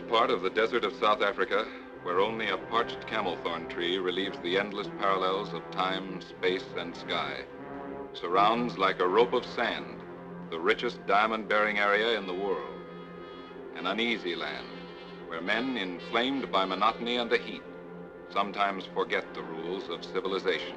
part of the desert of South Africa, where only a parched camel thorn tree relieves the endless parallels of time, space, and sky, surrounds like a rope of sand the richest diamond-bearing area in the world. An uneasy land where men, inflamed by monotony and the heat, sometimes forget the rules of civilization.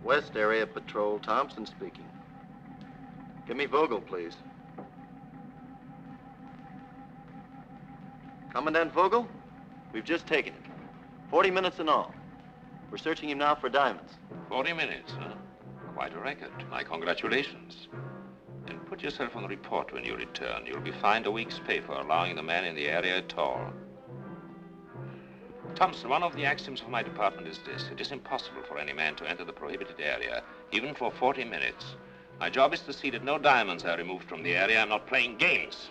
West Area Patrol, Thompson speaking. Give me Vogel, please. Commandant Vogel, we've just taken it. 40 minutes in all. We're searching him now for diamonds. 40 minutes, huh? Quite a record. My congratulations. And put yourself on the report when you return. You'll be fined a week's pay for allowing the man in the area at all. Thompson, one of the axioms of my department is this. It is impossible for any man to enter the prohibited area, even for 40 minutes. My job is to see that no diamonds are removed from the area. I'm not playing games.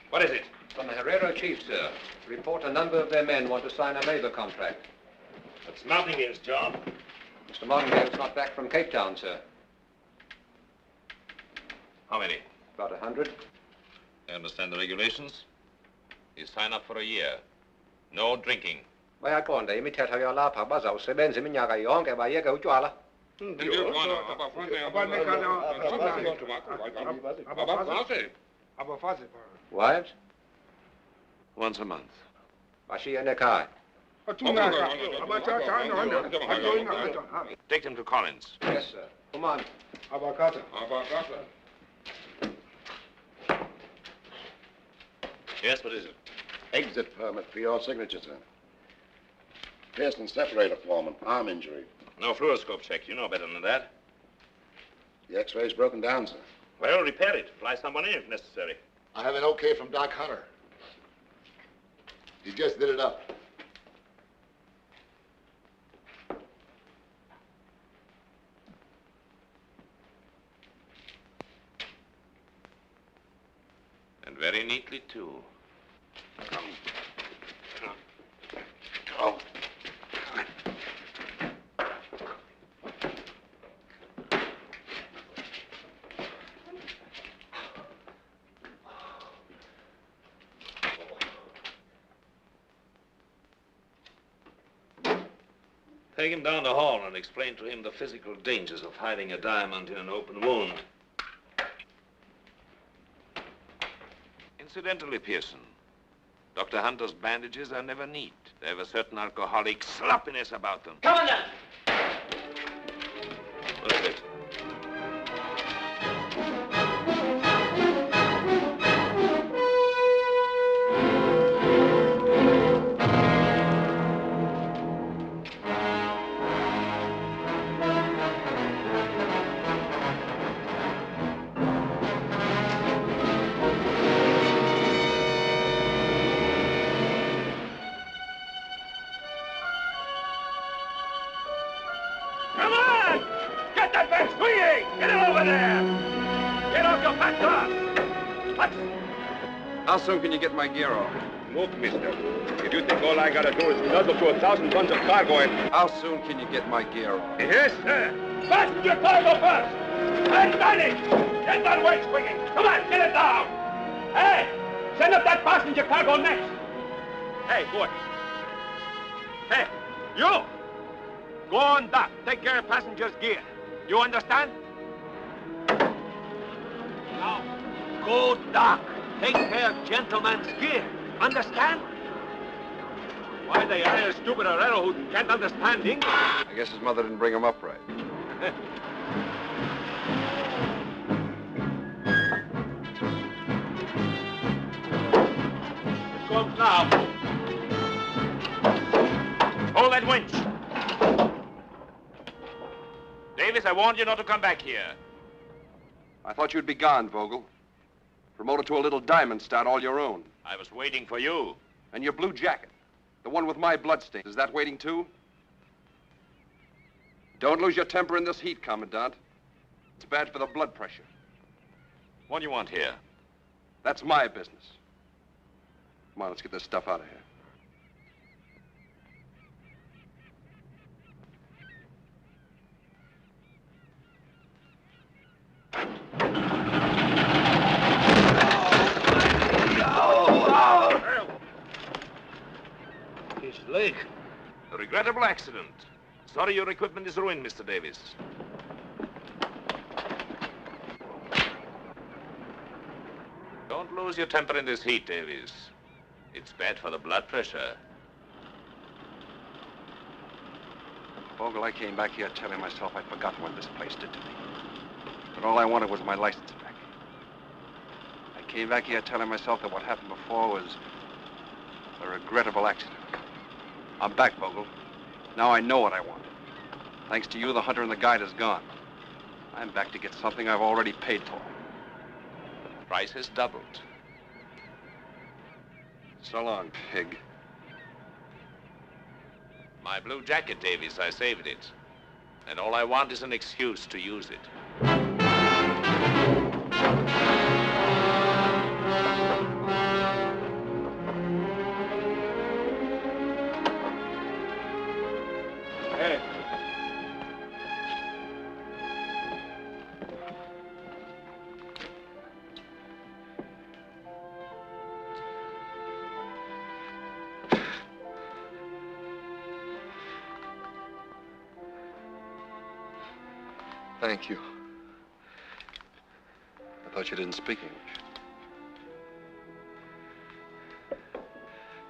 What is it? From the Herrero chief, sir. Report a number of their men want to sign a labor contract. That's Martingale's job. Mr. Martingale's not back from Cape Town, sir. How many? About 100. You understand the regulations? You sign up for a year. No drinking. Bayakonda imithetho yalapha bazawusebenza iminyaka yonke bayeke utywala. Wives? Once a month. Bashiya nekhaya. Take them to Collins. Yes, sir. Come on. Yes, what is it? Exit permit for your signature, sir. Pearson separator foreman, arm injury. No fluoroscope check. You know better than that. The x-ray's broken down, sir. Well, repair it. Fly someone in if necessary. I have an okay from Doc Hunter. He just did it up. And very neatly, too. Come. Oh. Take him down the hall and explain to him the physical dangers of hiding a diamond in an open wound. Incidentally, Pearson, Dr. Hunter's bandages are never neat. They have a certain alcoholic sloppiness about them. Commandant! What is it? Get it over there! Get off your fat car! What? How soon can you get my gear off? Look, mister, if you think all I gotta do is nuzzle to 1,000 tons of cargo and... How soon can you get my gear off? Yes, sir. Fasten your cargo first! Hey, Johnny! Get that weight swinging! Come on, get it down! Hey! Send up that passenger cargo next! Hey, boy. Hey, you! Go on dock. Take care of passengers' gear. You understand? Now, go dock. Take care of gentlemen's gear. Understand? Why, they hire a stupid Herrero who can't understand English. I guess his mother didn't bring him up right. It comes now. Hold that winch. Davis, I warned you not to come back here. I thought you'd be gone, Vogel. Promoted to a little diamond stud all your own. I was waiting for you. And your blue jacket, the one with my bloodstains, is that waiting too? Don't lose your temper in this heat, Commandant. It's bad for the blood pressure. What do you want here? That's my business. Come on, let's get this stuff out of here. His leg. A regrettable accident. Sorry your equipment is ruined, Mr. Davis. Don't lose your temper in this heat, Davis. It's bad for the blood pressure. Vogel, I came back here telling myself I'd forgotten what this place did to me. But all I wanted was my license back. I came back here telling myself that what happened before was a regrettable accident. I'm back, Vogel. Now I know what I want. Thanks to you, the hunter and the guide is gone. I'm back to get something I've already paid for. The price has doubled. So long, pig. My blue jacket, Davis, I saved it. And all I want is an excuse to use it. Hey. Thank you. I thought you didn't speak English.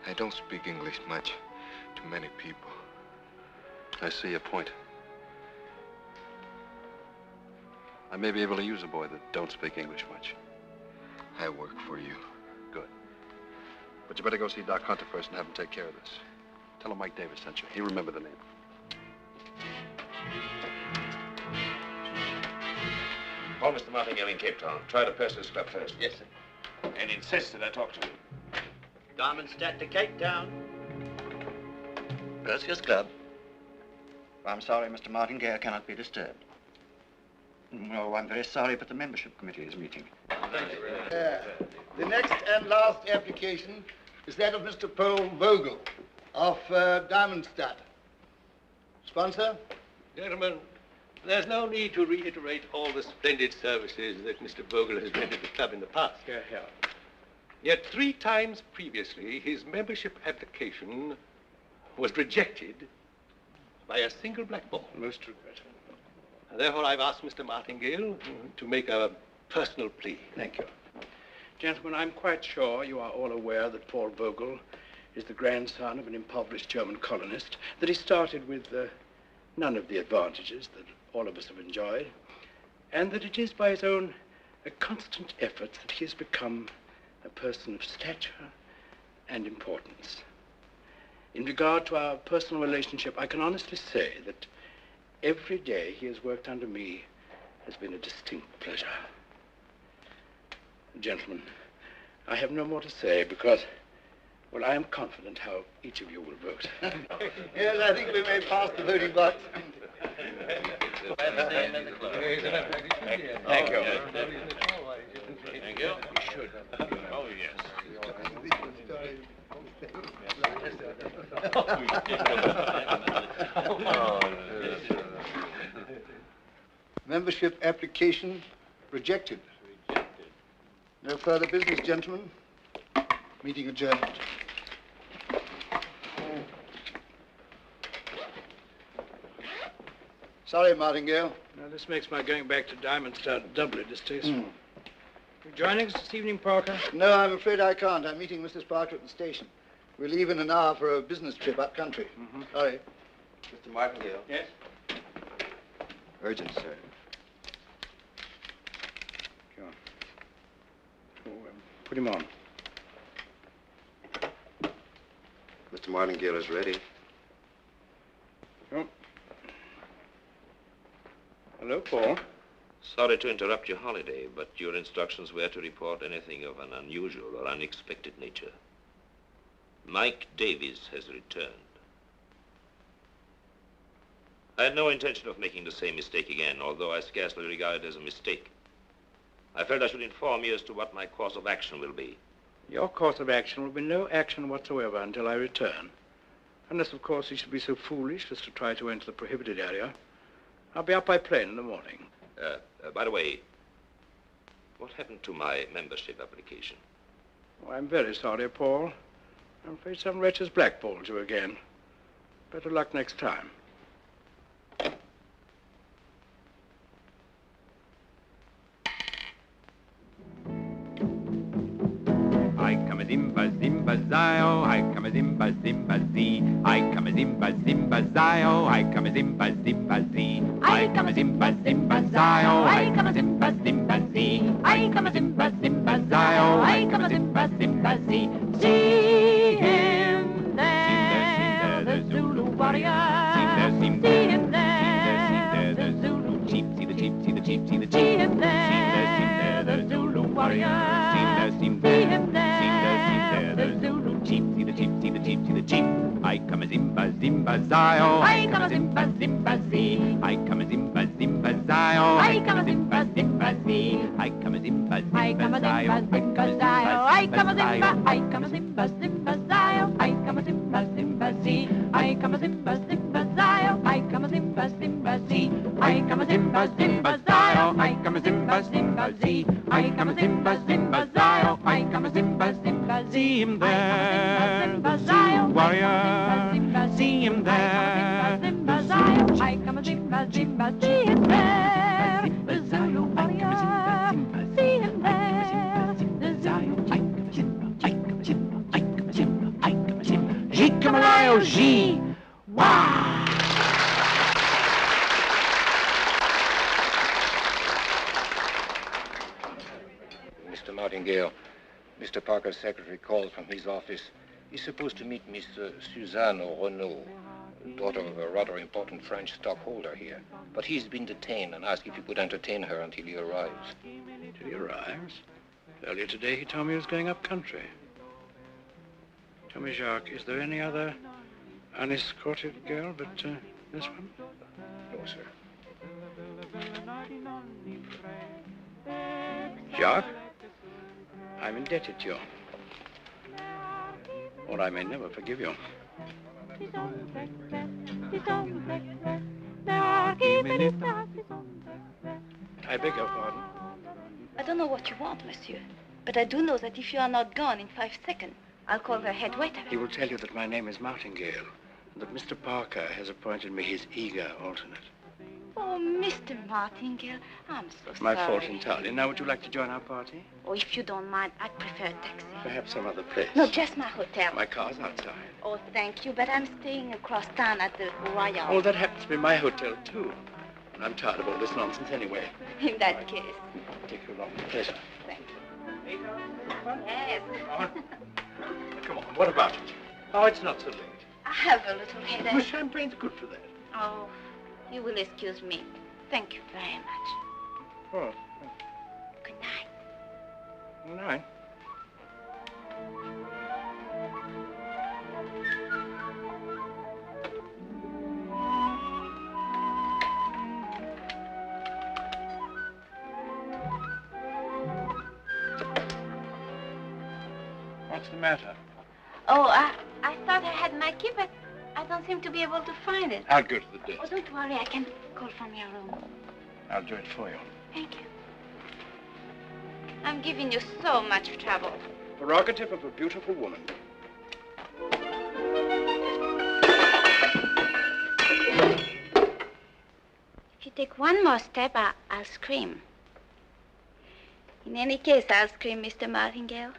I don't speak English much to many people. I see your point. I may be able to use a boy that don't speak English much. I work for you. Good. But you better go see Doc Hunter first and have him take care of this. Tell him Mike Davis sent you. He'll remember the name. Call Mr. Martingale in Cape Town. Try to Percy's Club first. Yes, sir. And insist that I talk to him. Diamondstadt to Cape Town. Perseus Club. I'm sorry, Mr. Martingale cannot be disturbed. No, I'm very sorry, but the membership committee is meeting. Thank you. The next and last application is that of Mr. Paul Vogel of Diamondstadt. Sponsor? Gentlemen, there's no need to reiterate all the splendid services that Mr. Vogel has rendered the club in the past. Here, here. Yet 3 times previously, his membership application was rejected by a single black ball. Most regrettable. Therefore, I've asked Mr. Martingale to make a personal plea. Thank you. Gentlemen, I'm quite sure you are all aware that Paul Vogel is the grandson of an impoverished German colonist, that he started with none of the advantages that all of us have enjoyed, and that it is by his own constant efforts that he has become a person of stature and importance. In regard to our personal relationship, I can honestly say that every day he has worked under me has been a distinct pleasure. Gentlemen, I have no more to say because, well, I am confident how each of you will vote. Yes, I think we may pass the voting box. Thank you. Martingale. We should. Oh, yes. Membership application rejected. No further business, gentlemen. Meeting adjourned. Sorry, Martingale. Now, this makes my going back to Diamond Star doubly distasteful. You joining us this evening, Parker? No, I'm afraid I can't. I'm meeting Mrs. Parker at the station. We leave in an hour for a business trip up country. Sorry. Mr. Martingale. Yes? Urgent, sir. Put him on. Mr. Martingale is ready. Oh. Hello, Paul. Sorry to interrupt your holiday, but your instructions were to report anything of an unusual or unexpected nature. Mike Davies has returned. I had no intention of making the same mistake again, although I scarcely regard it as a mistake. I felt I should inform you as to what my course of action will be. Your course of action will be no action whatsoever until I return. Unless, of course, you should be so foolish as to try to enter the prohibited area. I'll be up by plane in the morning. By the way, what happened to my membership application? Oh, I'm very sorry, Paul. I'm afraid some wretch has blackballed you again. Better luck next time. I come a zimba zimba zio, I come a zimba zimba zee, I come a zimba zimba zio, I come a zimba zimba zee, I come a zimba zimba zio, I come a zimba zimba zee, I come a zimba zimba zio, I come a zimba zimba zee. See him there, the Zulu warrior. See him there, the Zulu chief. See the chief, see the chief, see the chief. See him there, the Zulu warrior. See him there, the Zulu chief. See the chief, see the chief, see the chief. I come a zimba zimba zio. I come a zimba zimba zee. I come a zimba zimba zio. I come a zimba zimba zee. I come a zimba zimba zio. I come a zimba, I come a zimba zimba zio. I come a zimba zimba zee. I come a zimba zimba zio. I come a zimba zimba zee. I come a zimba zimba zio. I come a zimba zimba zee. I come a zimba zimba zio. I come a zimba zimba zee. See him there, the Zulu warrior. See him there, the Zulu. I come a zimba zimba. See him there, the Zulu warrior. See him there, the Zulu. I come a zimba, I come a zimba, I come a zimba, I come a zimba. G come a lion, G. Wow. Mr. Martingale, Mr. Parker's secretary called from his office. He's supposed to meet Miss Suzanne Renaud, daughter of a rather important French stockholder here. But he's been detained and asked if he could entertain her until he arrives. Until he arrives? Earlier today, he told me he was going up country. Tell me, Jacques, is there any other unescorted girl but this one? No, sir. Jacques, I'm indebted to you. Or I may never forgive you. I beg your pardon. I don't know what you want, monsieur. But I do know that if you are not gone in 5 seconds, I'll call the head waiter. He will tell you that my name is Martingale, and that Mr. Parker has appointed me his eager alternate. Oh, Mr. Martingale, I'm so My sorry. fault entirely. Now, would you like to join our party? Oh, if you don't mind, I'd prefer a taxi. Perhaps some other place. No, just my hotel. My car's outside. Oh, thank you, but I'm staying across town at the Royal. Oh, that happens to be my hotel, too. And I'm tired of all this nonsense anyway. In that case. Take you along. Pleasure. Thank you. Yes. Come on, what about it? Oh, it's not so late. I have a little headache. Well, champagne's good for that. Oh, you will excuse me. Thank you very much. Oh. Good night. Good night. matter? Oh, I thought I had my key, but I don't seem to be able to find it. I'll go to the desk. Oh, don't worry. I can call from your room. I'll do it for you. Thank you. I'm giving you so much trouble. Prerogative of a beautiful woman. If you take one more step, I'll scream. In any case, I'll scream, Mr. Martingale,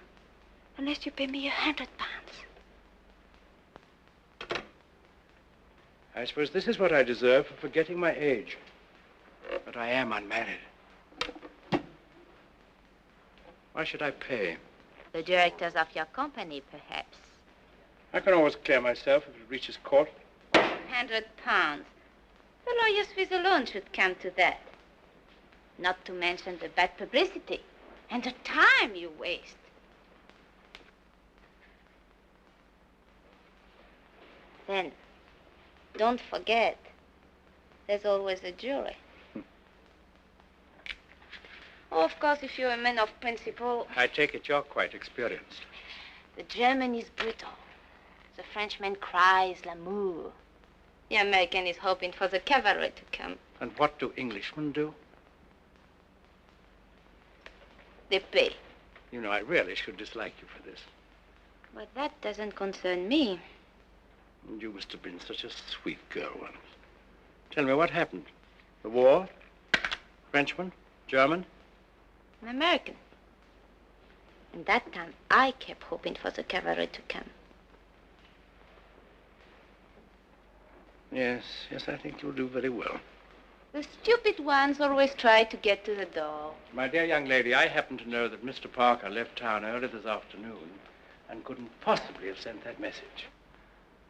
unless you pay me £100. I suppose this is what I deserve for forgetting my age. But I am unmarried. Why should I pay? The directors of your company, perhaps. I can always clear myself if it reaches court. £100. The lawyer's fees alone should come to that. Not to mention the bad publicity and the time you waste. Then, don't forget, there's always a jury. Oh, of course, if you're a man of principle... I take it you're quite experienced. The German is brutal. The Frenchman cries l'amour. The American is hoping for the cavalry to come. And what do Englishmen do? They pay. You know, I really should dislike you for this. But that doesn't concern me. You must have been such a sweet girl once. Tell me, what happened? The war? Frenchman? German? An American. And that time, I kept hoping for the cavalry to come. Yes, I think you'll do very well. The stupid ones always try to get to the door. My dear young lady, I happen to know that Mr. Parker left town early this afternoon and couldn't possibly have sent that message.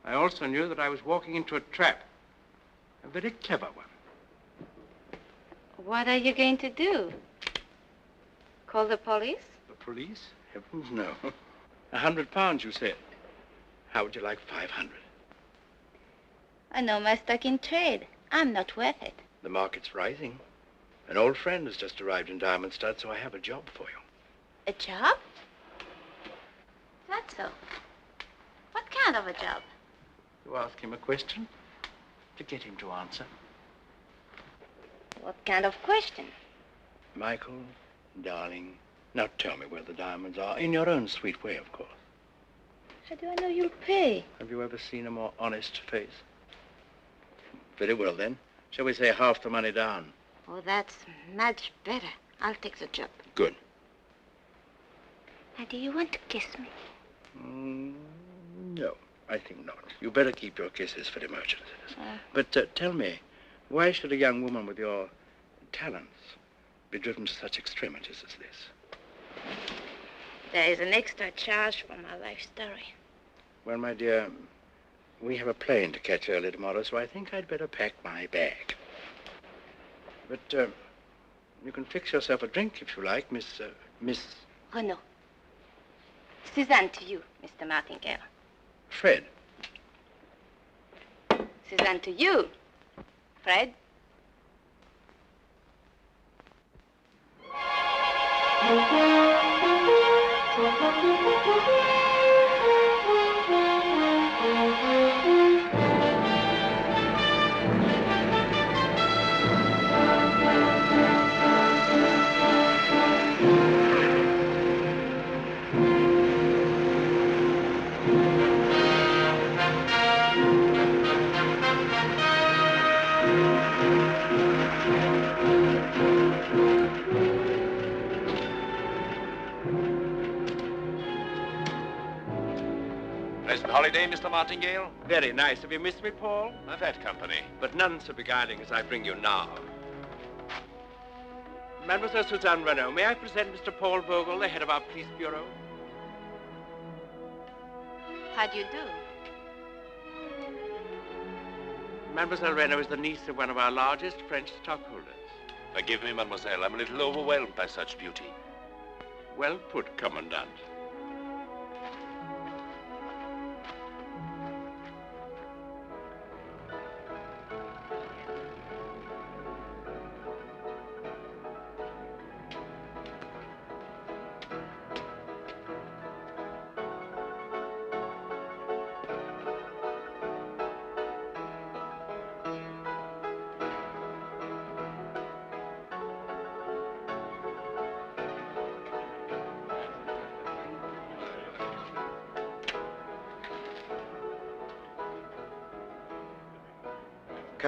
I also knew that I was walking into a trap. A very clever one. What are you going to do? Call the police? The police? Heavens, no. £100, you said. How would you like 500? I know my stock in trade. I'm not worth it. The market's rising. An old friend has just arrived in Diamond Stud, so I have a job for you. A job? That's so. What kind of a job? You ask him a question to get him to answer. What kind of question? Michael, darling, now tell me where the diamonds are, in your own sweet way, of course. How do I know you'll pay? Have you ever seen a more honest face? Very well, then. Shall we say half the money down? Oh, that's much better. I'll take the job. Good. Now, do you want to kiss me? No, I think not. You better keep your kisses for emergencies. But tell me, why should a young woman with your talents be driven to such extremities as this? There is an extra charge for my life story. Well, my dear, we have a plane to catch early tomorrow, so I think I'd better pack my bag. But you can fix yourself a drink if you like, Miss... Renaud. Suzanne to you, Mr. Martingale. Fred. Suzanne to you, Fred. Pleasant holiday, Mr. Martingale? Very nice. Have you missed me, Paul? I've had company. But none so beguiling as I bring you now. Mademoiselle Suzanne Renaud, may I present Mr. Paul Vogel, the head of our police bureau? How do you do? Mademoiselle Renaud is the niece of one of our largest French stockholders. Forgive me, mademoiselle. I'm a little overwhelmed by such beauty. Well put, Commandant.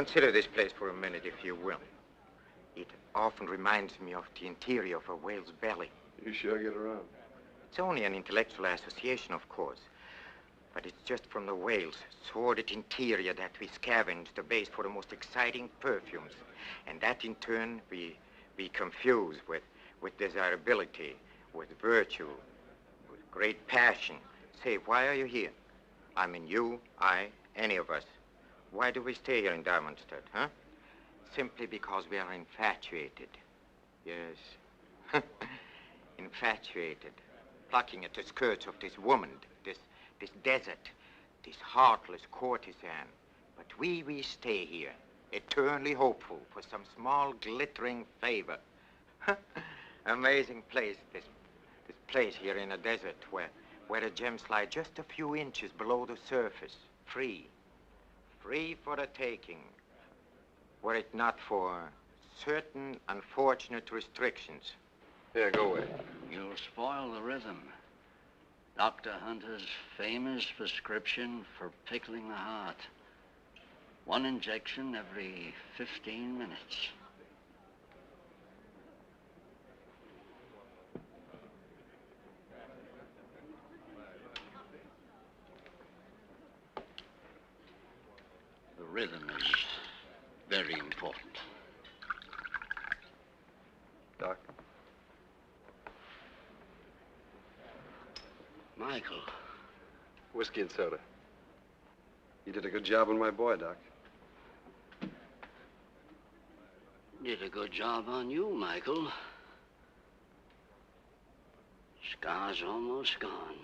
Consider this place for a minute, if you will. It often reminds me of the interior of a whale's belly. You sure get around. It's only an intellectual association, of course. But it's just from the whale's sordid interior that we scavenge the base for the most exciting perfumes. And that, in turn, we confuse with desirability, with virtue, with great passion. Say, why are you here? I mean, you, I, any of us. Why do we stay here in Diamondstead, huh? Simply because we are infatuated. Yes. Infatuated. Plucking at the skirts of this woman, this desert, this heartless courtesan. But we stay here, eternally hopeful for some small glittering favor. Amazing place, this place here in a desert where the gems lie just a few inches below the surface, free for the taking, were it not for certain unfortunate restrictions. Here, go away. You'll spoil the rhythm. Dr. Hunter's famous prescription for pickling the heart. 1 injection every 15 minutes. The rhythm is very important. Doc? Michael. Whiskey and soda. You did a good job on my boy, Doc. Did a good job on you, Michael. Scar's almost gone.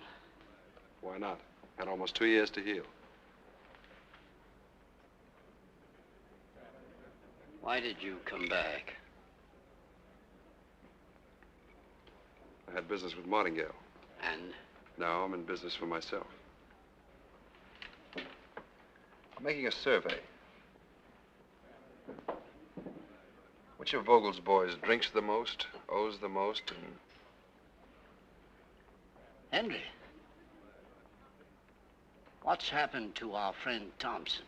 Why not? Had almost 2 years to heal. Why did you come back? I had business with Martingale. And? Now I'm in business for myself. I'm making a survey. Which of Vogel's boys drinks the most, owes the most, and... Henry, what's happened to our friend Thompson?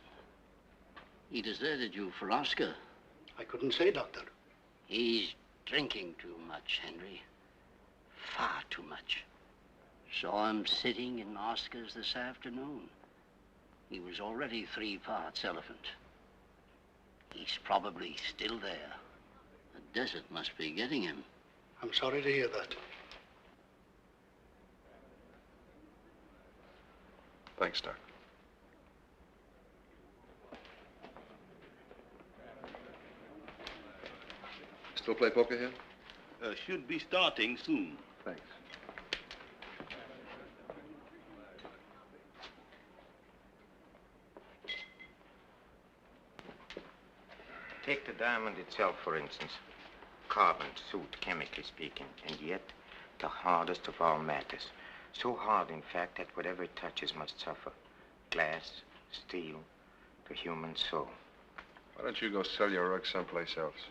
He deserted you for Oscar. I couldn't say, Doctor. He's drinking too much, Henry. Far too much. Saw him sitting in Oscar's this afternoon. He was already 3 parts elephant. He's probably still there. The desert must be getting him. I'm sorry to hear that. Thanks, Doc. Still play poker here? Should be starting soon. Thanks. Take the diamond itself, for instance. Carbon suit, chemically speaking, and yet the hardest of all matters. So hard, in fact, that whatever it touches must suffer. Glass, steel, the human soul. Why don't you go sell your rug someplace else?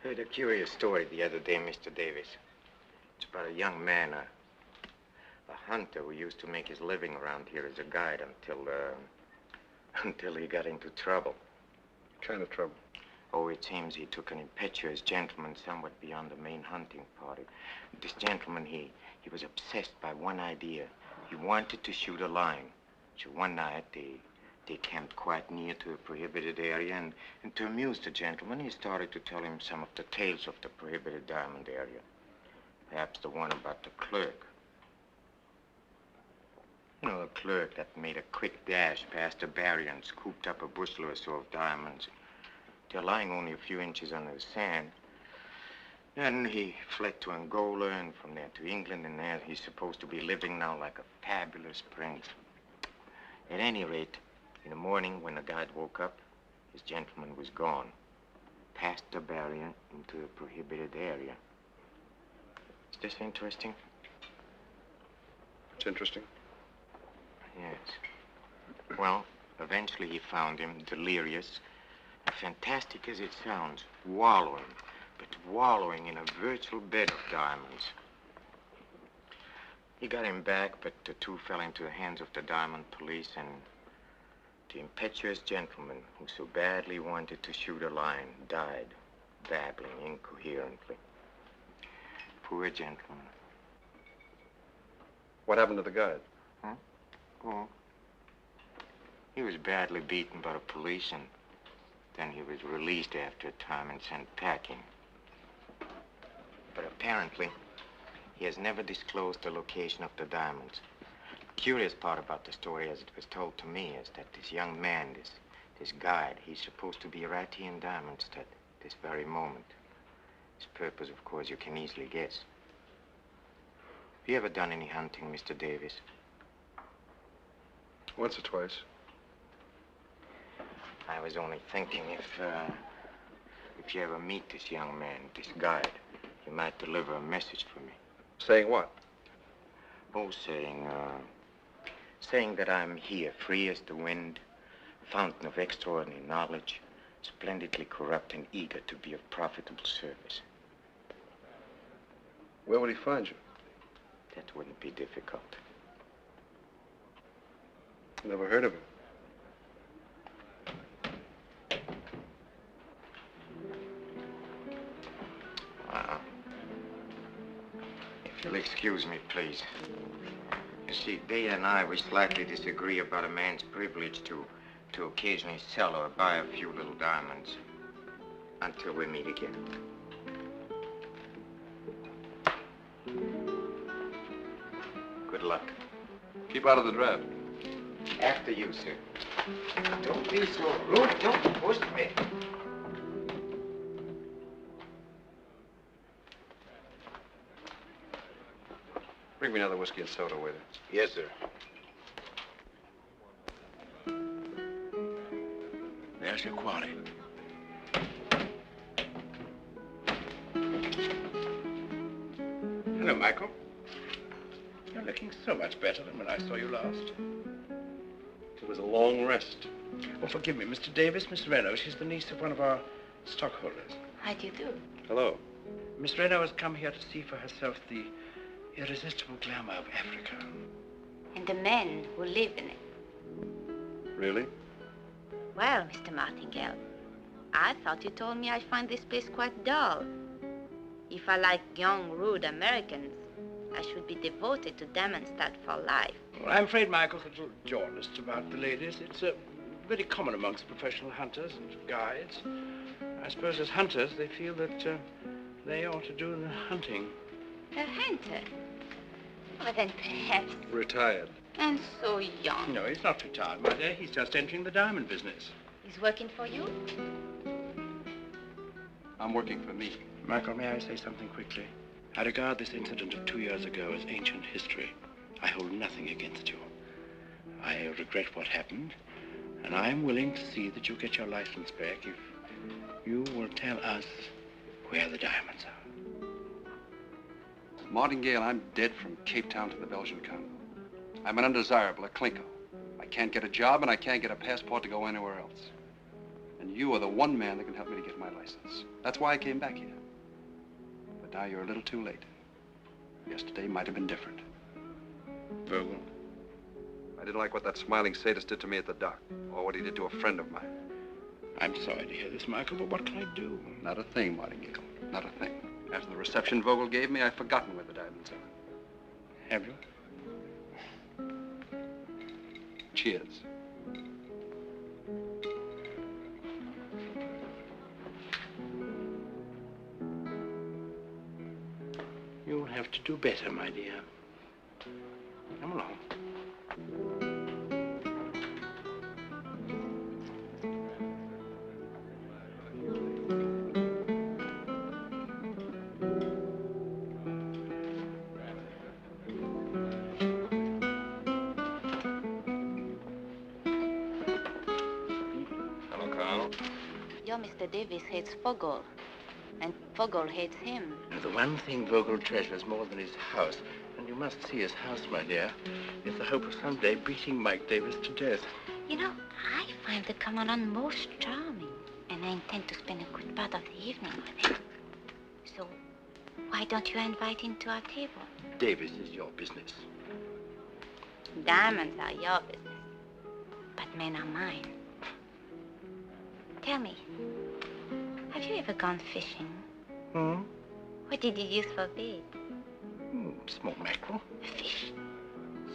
Heard a curious story the other day, Mr. Davis. It's about a young man, a hunter who used to make his living around here as a guide until he got into trouble. What kind of trouble? Oh, it seems he took an impetuous gentleman somewhat beyond the main hunting party. This gentleman, he was obsessed by one idea. He wanted to shoot a lion. So one night, they camped quite near to a prohibited area, and to amuse the gentleman, he started to tell him some of the tales of the prohibited diamond area. Perhaps the one about the clerk. You know, the clerk that made a quick dash past the barrier and scooped up a bushel or so of diamonds. They're lying only a few inches under the sand. Then he fled to Angola, and from there to England, and there he's supposed to be living now like a fabulous prince. At any rate, in the morning when the guide woke up, his gentleman was gone, past the barrier into a prohibited area. Is this interesting? It's interesting. Yes. Well, eventually he found him delirious, fantastic as it sounds, wallowing in a virtual bed of diamonds. He got him back, but the two fell into the hands of the diamond police, and the impetuous gentleman who so badly wanted to shoot a line died, babbling incoherently. Poor gentleman. What happened to the guide? Huh? Oh. He was badly beaten by the police, and then he was released after a time and sent packing. But apparently, he has never disclosed the location of the diamonds. The curious part about the story, as it was told to me, is that this young man, this guide, he's supposed to be right here in Diamondstead this very moment. His purpose, of course, you can easily guess. Have you ever done any hunting, Mr. Davis? Once or twice. I was only thinking if you ever meet this young man, this guide, you might deliver a message for me. Saying what? Oh, saying that I'm here, free as the wind, fountain of extraordinary knowledge, splendidly corrupt and eager to be of profitable service. Where would he find you? That wouldn't be difficult. Never heard of him. If you'll excuse me, please. You see, Day and I, we slightly disagree about a man's privilege to occasionally sell or buy a few little diamonds. Until we meet again. Good luck. Keep out of the draft. After you, sir. Don't be so rude. Don't push me. Bring me another whiskey and soda, waiter. Yes, sir. There's your quarry. Hello, Michael. You're looking so much better than when I saw you last. It was a long rest. Oh, forgive me, Mr. Davis, Miss Renaud. She's the niece of one of our stockholders. How do you do? Hello. Miss Renaud has come here to see for herself the irresistible glamour of Africa. And the men who live in it. Really? Well, Mr. Martingale, I thought you told me I find this place quite dull. If I like young, rude Americans, I should be devoted to Diamondstead for life. Well, I'm afraid Michael's a little jaundiced about the ladies. It's very common amongst professional hunters and guides. I suppose as hunters, they feel that they ought to do the hunting. A hunter? Well, then perhaps. Retired. And so young. No, he's not retired, my dear. He's just entering the diamond business. He's working for you? I'm working for me. Michael, may I say something quickly? I regard this incident of 2 years ago as ancient history. I hold nothing against you. I regret what happened, and I am willing to see that you get your license back if you will tell us where the diamonds are. Martingale, I'm dead from Cape Town to the Belgian Congo. I'm an undesirable, a clinko. I can't get a job, and I can't get a passport to go anywhere else. And you are the one man that can help me to get my license. That's why I came back here. But now you're a little too late. Yesterday might have been different. Vogel? I didn't like what that smiling sadist did to me at the dock, or what he did to a friend of mine. I'm sorry to hear this, Michael, but what can I do? Not a thing, Martingale. Not a thing. After the reception Vogel gave me, I've forgotten where the diamonds are. Have you? Cheers. You'll have to do better, my dear. Come along. Mr. Davis hates Vogel, and Vogel hates him. Now, the one thing Vogel treasures more than his house, and you must see his house, my dear, is the hope of someday beating Mike Davis to death. You know, I find the Commandant most charming, and I intend to spend a good part of the evening with him. So, Why don't you invite him to our table? Davis is your business. Diamonds are your business, but men are mine. Tell me, have you ever gone fishing? Hmm? What did you use for bait? Small mackerel. Fish.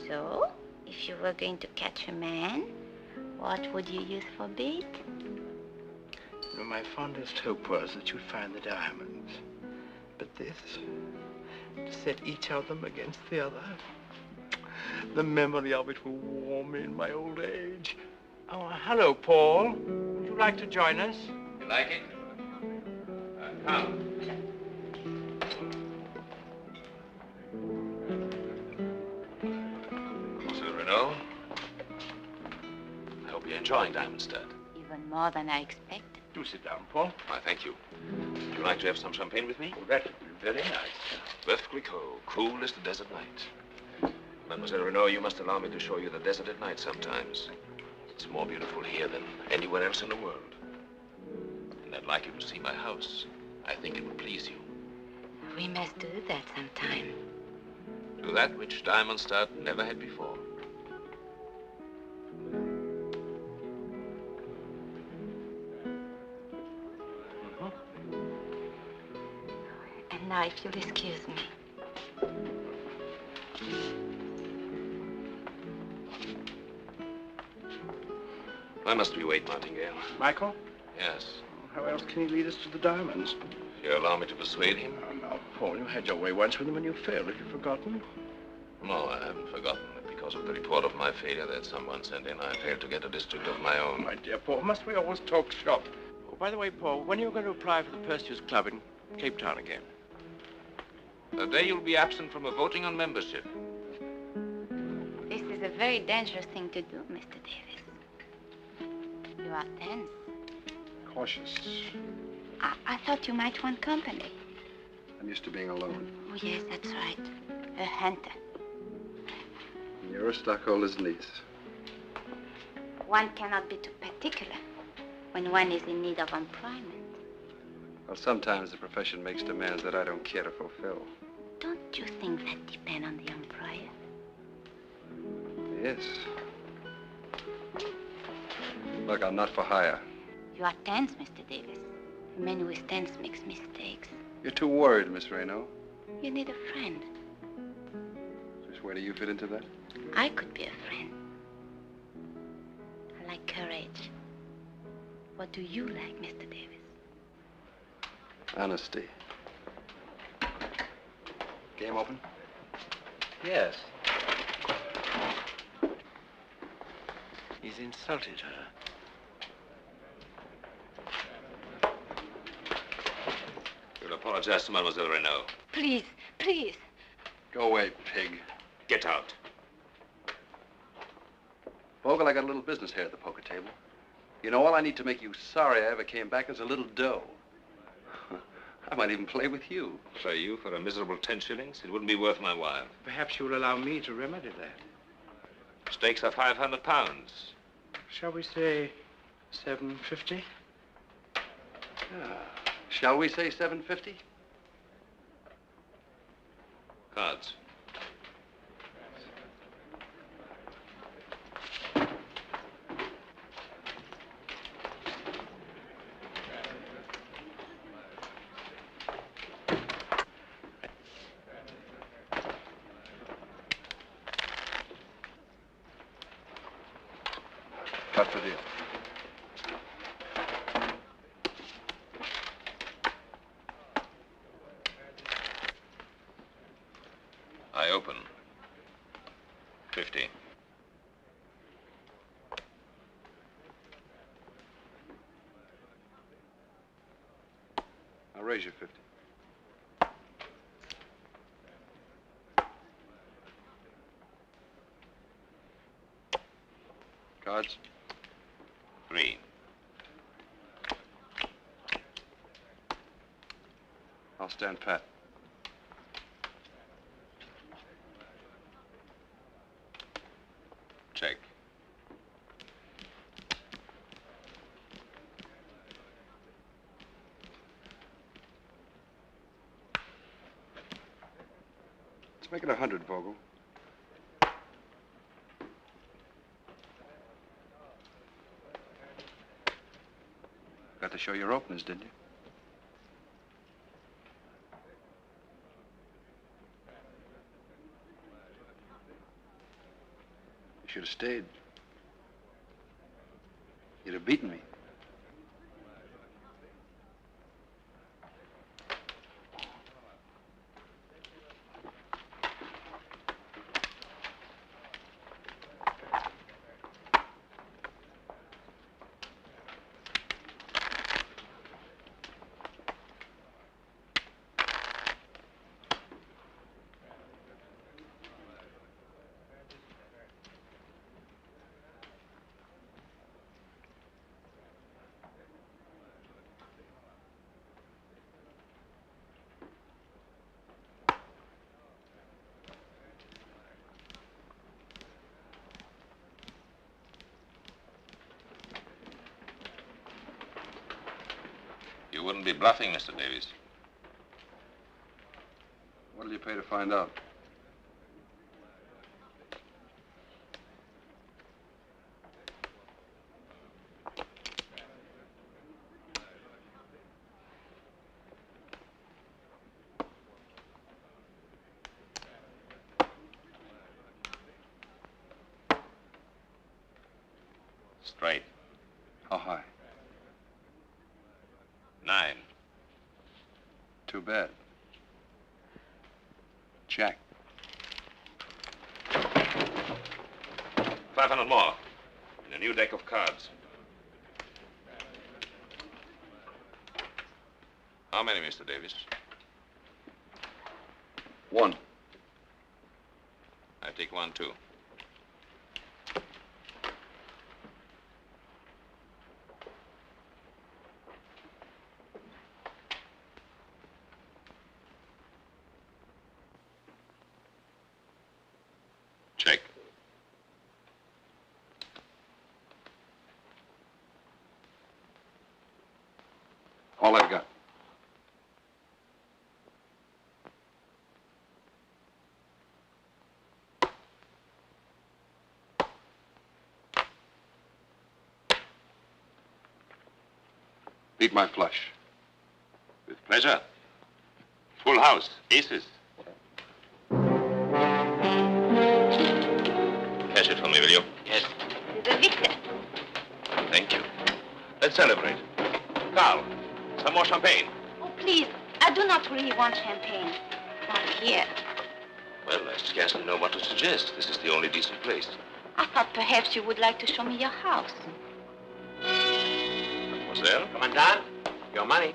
So, if you were going to catch a man, what would you use for bait? You know, my fondest hope was that you'd find the diamonds. But this, to set each of them against the other, the memory of it will warm me in my old age. Oh, hello, Paul. Would you like to join us? You like it? Come. Monsieur Renaud, I hope you're enjoying Diamond Stud. Even more than I expected. Do sit down, Paul. Why, thank you. Would you like to have some champagne with me? Oh, that would be very nice. Perfectly cool as the desert night. Mademoiselle Renaud, you must allow me to show you the desert at night sometimes. It's more beautiful here than anywhere else in the world. And I'd like you to see my house. I think it would please you. We must do that sometime. Do that which Diamond Stud never had before. And now, if you'll excuse me. Why must we wait, Martingale? Michael? Yes. How else can he lead us to the diamonds? If you allow me to persuade him? Now, Paul, you had your way once with him and you failed. Have you forgotten? No, I haven't forgotten that because of the report of my failure that someone sent in, I failed to get a district of my own. My dear Paul, must we always talk shop? Oh, by the way, Paul, when are you going to apply for the Perseus Club in Cape Town again? The day you'll be absent from a voting on membership. This is a very dangerous thing to do, Mr. Davis. You are tense. Cautious. I thought you might want company. I'm used to being alone. Oh, yes, that's right. A hunter. You're a stockholder's niece. One cannot be too particular when one is in need of employment. Well, sometimes the profession makes demands that I don't care to fulfill. Don't you think that depends on the employer? Yes. Look, I'm not for hire. You are tense, Mr. Davis. A man who is tense makes mistakes. You're too worried, Miss Renaud. You need a friend. Just where do you fit into that? I could be a friend. I like courage. What do you like, Mr. Davis? Honesty. Game open? Yes. He's insulted her. You'll apologize to Mademoiselle Renaud. Please, please. Go away, pig. Get out. Vogel, I got a little business here at the poker table. You know, all I need to make you sorry I ever came back is a little dough. I might even play with you. Play you for a miserable 10 shillings? It wouldn't be worth my while. Perhaps you will allow me to remedy that. Stakes are 500 pounds. Shall we say 750? Shall we say 750? Cards. Cut the deal. I open. 50. I'll raise you 50. Cards? 3. I'll stand pat. Check. Let's make it 100, Vogel. Got to show your openers, didn't you? You should have stayed. You'd have beaten me. You wouldn't be bluffing, Mr. Davies. What'll you pay to find out? Straight. How high? 9. Too bad. Jack. 500 more. And a new deck of cards. How many, Mr. Davies? 1. I take 1, too. Check. All I've got. Beat my flush. With pleasure. Full house. Aces. Cash it for me, will you? Yes. The victor. Thank you. Let's celebrate. Carl, some more champagne. Oh, please. I do not really want champagne. Not here. Well, I scarcely know what to suggest. This is the only decent place. I thought perhaps you would like to show me your house. Mademoiselle? Commandant, your money.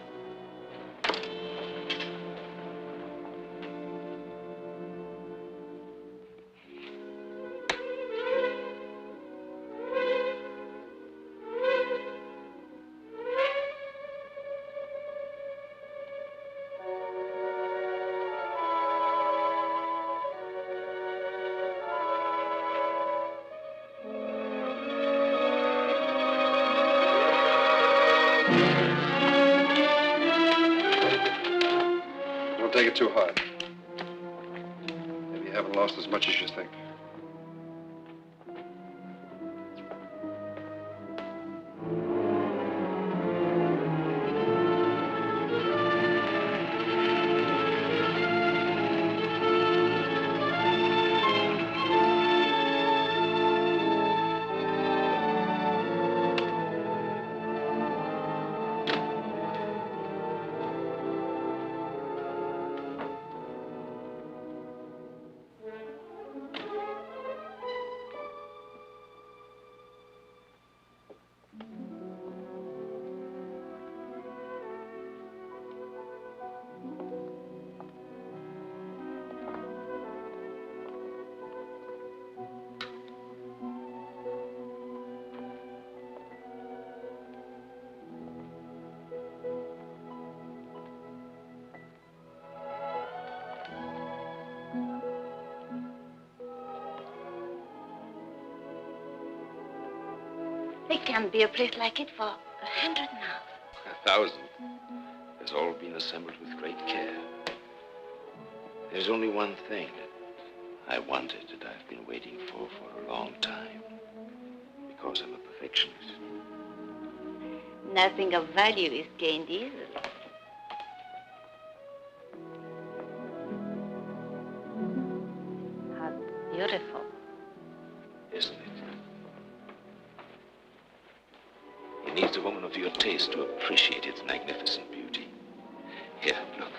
Don't take it too hard. Maybe you haven't lost as much as you think. There can't be a place like it for 100 now. 1,000. It's all been assembled with great care. There's only one thing that I want it that I've been waiting for a long time. Because I'm a perfectionist. Nothing of value is gained easily. How beautiful. Isn't it? It needs a woman of your taste to appreciate its magnificent beauty. Here, look.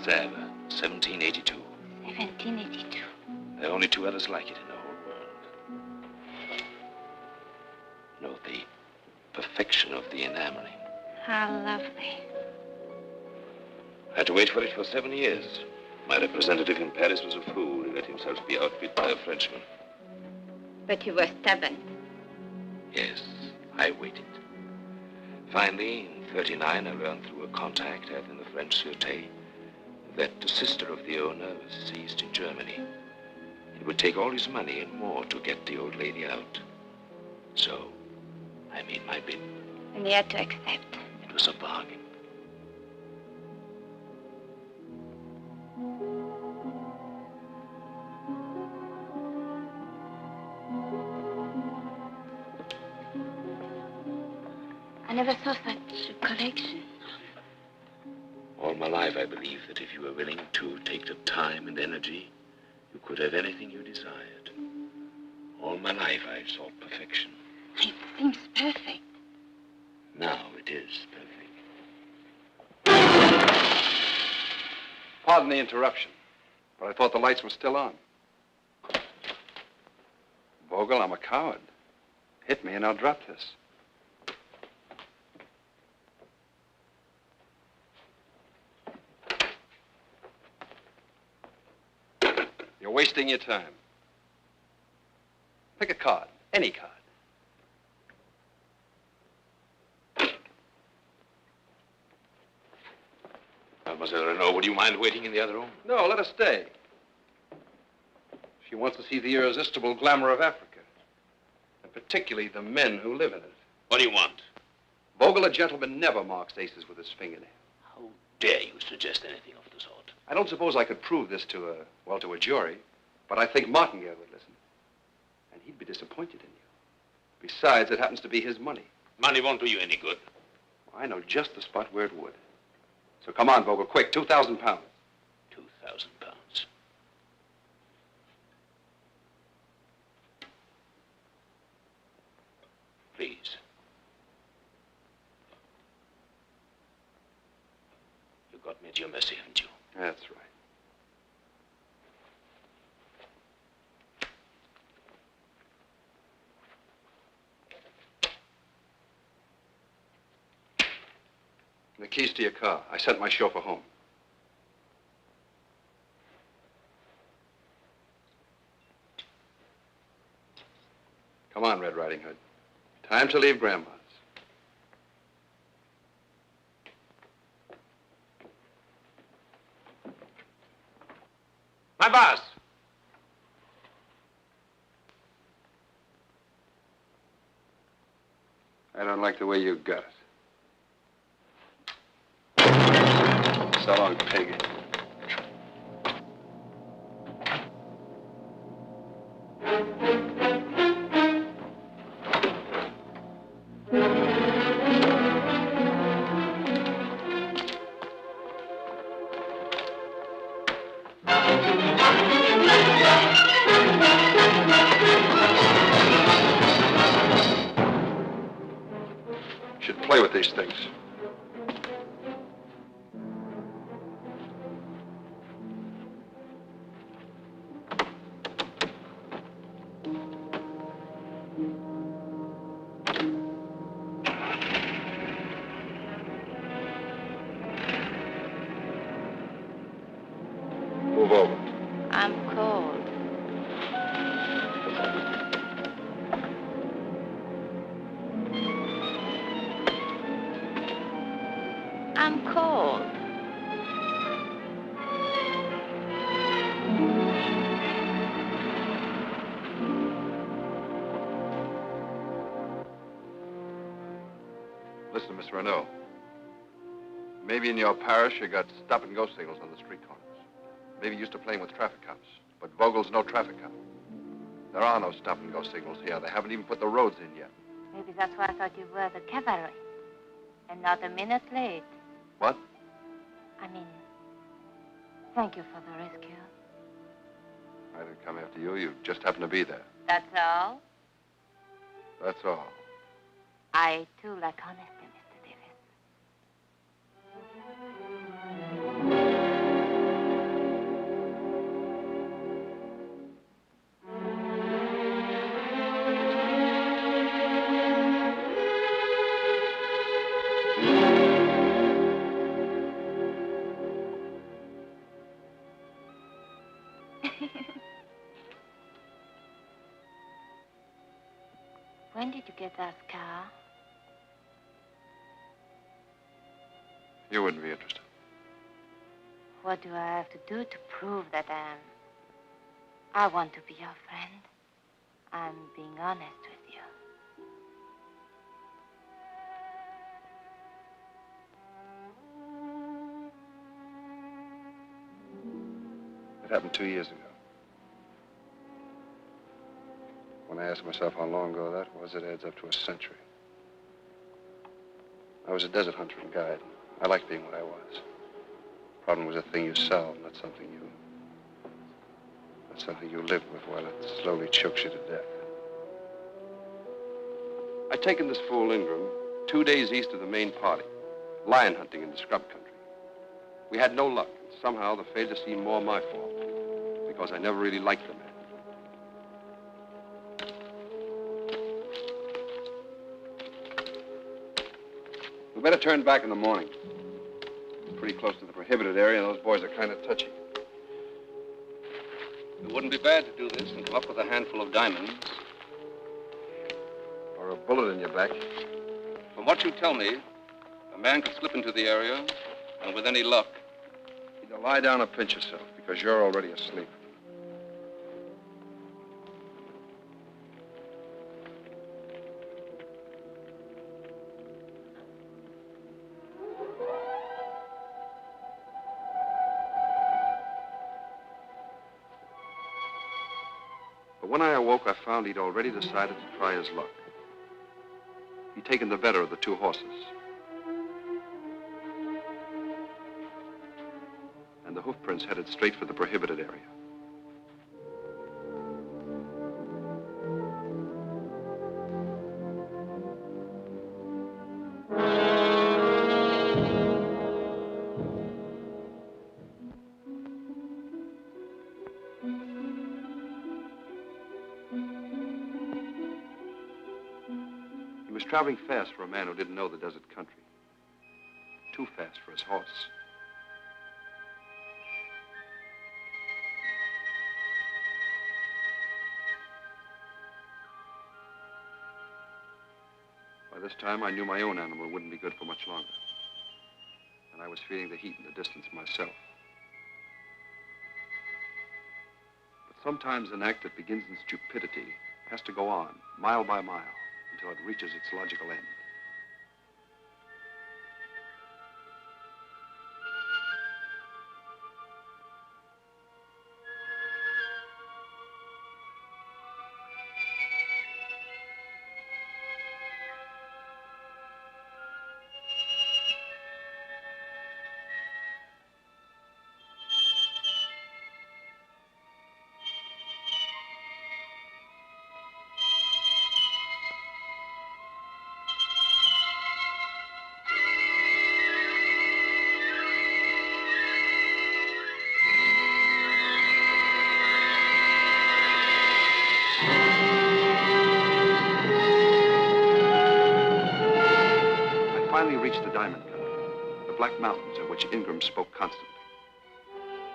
Sèvres, 1782. 1782. There are only 2 others like it in the whole world. Note the perfection of the enameling. How lovely. I had to wait for it for 7 years. My representative in Paris was a fool. He let himself be outbid by a Frenchman. But you were stubborn. Yes, I waited. Finally, in 39, I learned through a contact I had in the French Sûreté that the sister of the owner was seized in Germany. It would take all his money and more to get the old lady out. So, I made my bid. And you had to accept. It was a bargain. I never saw such a collection. All my life, I believed that if you were willing to take the time and energy, you could have anything you desired. All my life, I've sought perfection. It seems perfect. Now it is perfect. Pardon the interruption, but I thought the lights were still on. Vogel, I'm a coward. Hit me and I'll drop this. You're wasting your time. Pick a card, any card. Mademoiselle Renaud, would you mind waiting in the other room? No, let her stay. She wants to see the irresistible glamour of Africa, and particularly the men who live in it. What do you want? Vogel, a gentleman, never marks aces with his fingernail. How dare you suggest anything of the sort? I don't suppose I could prove this to a jury, but I think Martingale would listen. And he'd be disappointed in you. Besides, it happens to be his money. Money won't do you any good. I know just the spot where it would. So come on, Vogel, quick, 2,000 pounds. 2,000 pounds. Please. You got me at your mercy, haven't you? That's right. The keys to your car. I sent my chauffeur home. Come on, Red Riding Hood. Time to leave Grandma's. My boss! I don't like the way you got it. So long, pig. Should play with these things. Move over. I'm cold. I'm cold. Listen, Miss Renaud. Maybe in your parish you got stop-and-go signals on the street corners. Maybe used to playing with traffic cops. But Vogel's no traffic cop. There are no stop-and-go signals here. They haven't even put the roads in yet. Maybe that's why I thought you were the cavalry. And not a minute late. What? I mean, thank you for the rescue. I didn't come after you. You just happened to be there. That's all? That's all. I, too, like honesty, Mr. Davis. When did you get that scar? You wouldn't be interested. What do I have to do to prove that I want to be your friend? I'm being honest with you. It happened 2 years ago. When I asked myself how long ago that was, it adds up to a century. I was a desert hunter and guide. I liked being what I was. Problem was a thing you solve, not something you live with while it slowly chokes you to death. I'd taken this fool Ingram 2 days east of the main party, lion hunting in the scrub country. We had no luck, and somehow the failure seemed more my fault, because I never really liked the man. We better turn back in the morning. It's pretty close to the prohibited area, and those boys are kind of touchy. It wouldn't be bad to do this and come up with a handful of diamonds. Or a bullet in your back. From what you tell me, a man could slip into the area, and with any luck... Either lie down or pinch yourself, because you're already asleep. But when I awoke, I found he'd already decided to try his luck. He'd taken the better of the 2 horses. And the hoof prints headed straight for the prohibited area. He was traveling fast for a man who didn't know the desert country. Too fast for his horse. By this time, I knew my own animal wouldn't be good for much longer. And I was feeling the heat in the distance myself. But sometimes an act that begins in stupidity has to go on, mile by mile, until it reaches its logical end. Reached the diamond country, the black mountains of which Ingram spoke constantly.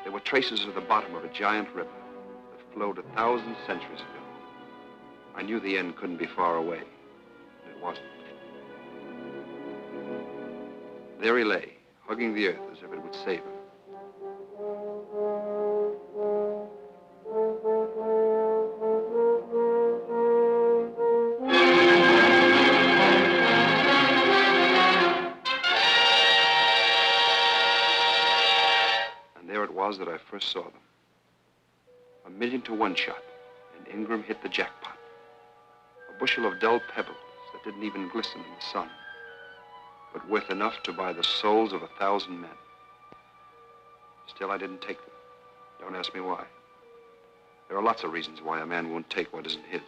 There were traces of the bottom of a giant river that flowed 1,000 centuries ago. I knew the end couldn't be far away, and it wasn't. There he lay, hugging the earth as if it would save him. was that I first saw them. 1,000,000 to 1 shot, and Ingram hit the jackpot. A bushel of dull pebbles that didn't even glisten in the sun, but worth enough to buy the souls of 1,000 men. Still, I didn't take them. Don't ask me why. There are lots of reasons why a man won't take what isn't his.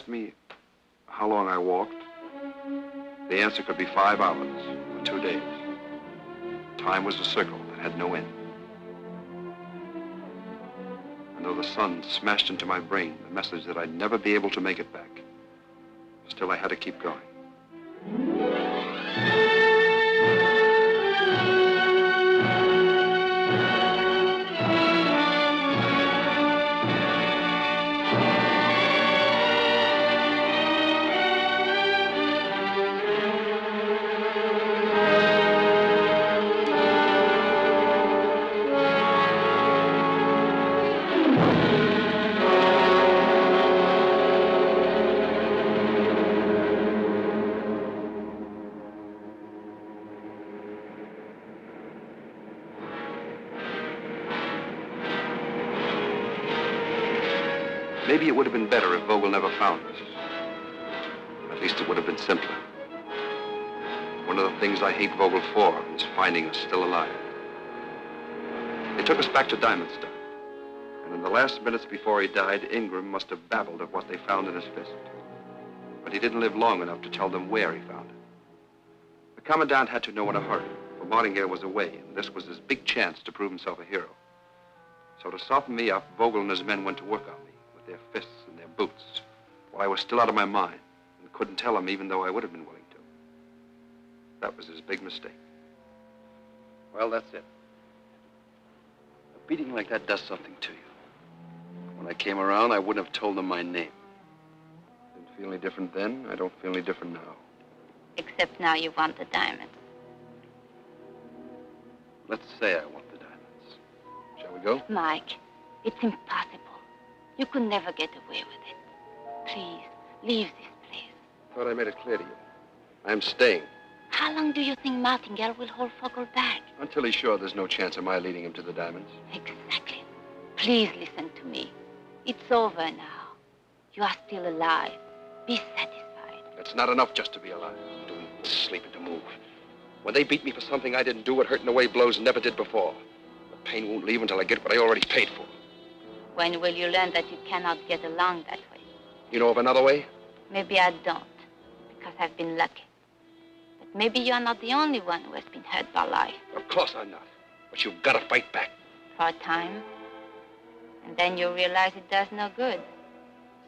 Me how long I walked, the answer could be 5 hours or 2 days. Time was a circle that had no end. And though the sun smashed into my brain the message that I'd never be able to make it back, still I had to keep going. Maybe it would have been better if Vogel never found us. At least it would have been simpler. One of the things I hate Vogel for is finding us still alive. They took us back to Diamond Star. And in the last minutes before he died, Ingram must have babbled of what they found in his fist. But he didn't live long enough to tell them where he found it. The Commandant had to know in a hurry, for Martingale was away, and this was his big chance to prove himself a hero. So to soften me up, Vogel and his men went to work on me, their fists and their boots, while I was still out of my mind and couldn't tell him even though I would have been willing to. That was his big mistake. Well, that's it. A beating like that does something to you. When I came around, I wouldn't have told them my name. Didn't feel any different then. I don't feel any different now. Except now you want the diamonds. Let's say I want the diamonds. Shall we go? Mike, it's impossible. You could never get away with it. Please, leave this place. Thought I made it clear to you. I'm staying. How long do you think Martingale will hold Vogel back? Until he's sure there's no chance of my leading him to the diamonds. Exactly. Please listen to me. It's over now. You are still alive. Be satisfied. It's not enough just to be alive. Doing, sleeping to move. When they beat me for something I didn't do, it hurt in a way blows never did before. The pain won't leave until I get what I already paid for. When will you learn that you cannot get along that way? You know of another way? Maybe I don't, because I've been lucky. But maybe you're not the only one who has been hurt by life. Of course I'm not. But you've got to fight back. For a time. And then you realize it does no good.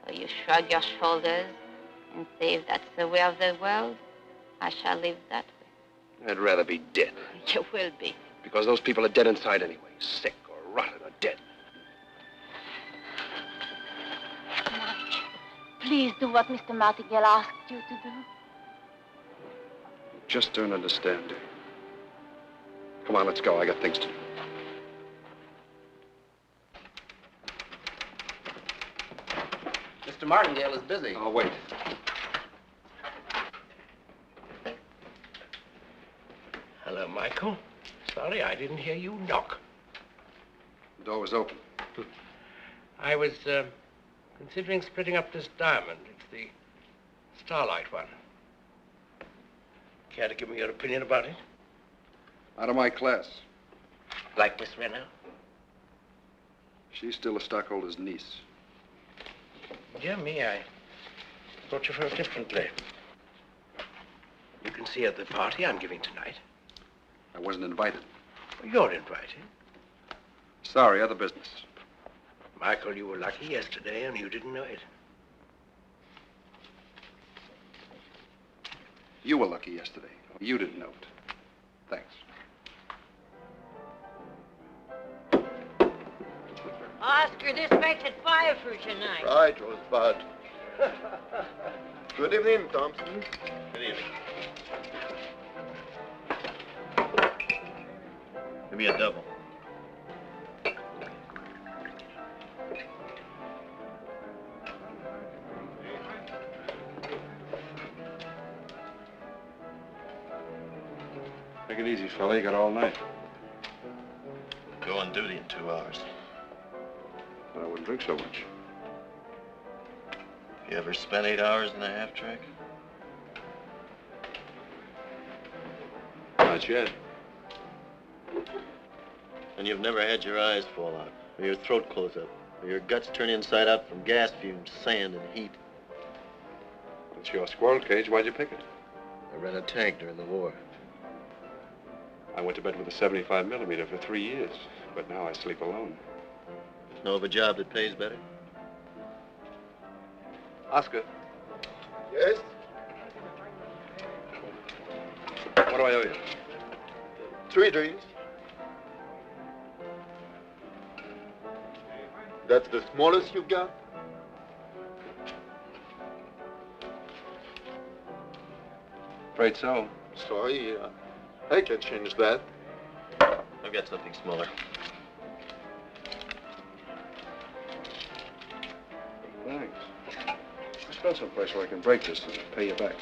So you shrug your shoulders and say, if that's the way of the world, I shall live that way. I'd rather be dead. You will be. Because those people are dead inside anyway. Sick or rotten or dead. Mike, please do what Mr. Martingale asked you to do. You just don't understand, do you? Come on, let's go. I got things to do. Mr. Martingale is busy. Oh, wait. Hello, Michael. Sorry I didn't hear you knock. The door was open. I was Considering splitting up this diamond, it's the starlight one. Care to give me your opinion about it? Out of my class. Like Miss Renaud? She's still a stockholder's niece. Dear me, I thought you felt differently. You can see at the party I'm giving tonight. I wasn't invited. Well, you're invited. Sorry, other business. Michael, you were lucky yesterday and you didn't know it. You were lucky yesterday. You didn't know it. Thanks. Oscar, this makes it 5 for tonight. Right, Rosebud. Good evening, Thompson. Good evening. Give me a double. Take it easy, fella. You got all night. Go on duty in 2 hours. But I wouldn't drink so much. You ever spent 8 hours in a half-track? Not yet. And you've never had your eyes fall out, or your throat close up, or your guts turn inside out from gas fumes, sand, and heat. It's your squirrel cage. Why'd you pick it? I ran a tank during the war. I went to bed with a 75 millimeter for 3 years, but now I sleep alone. Know of a job that pays better? Oscar. Yes? What do I owe you? 3 drinks. That's the smallest you've got? Afraid so. Sorry, I can change that. I've got something smaller. Thanks. Let's go someplace where I can break this and pay you back.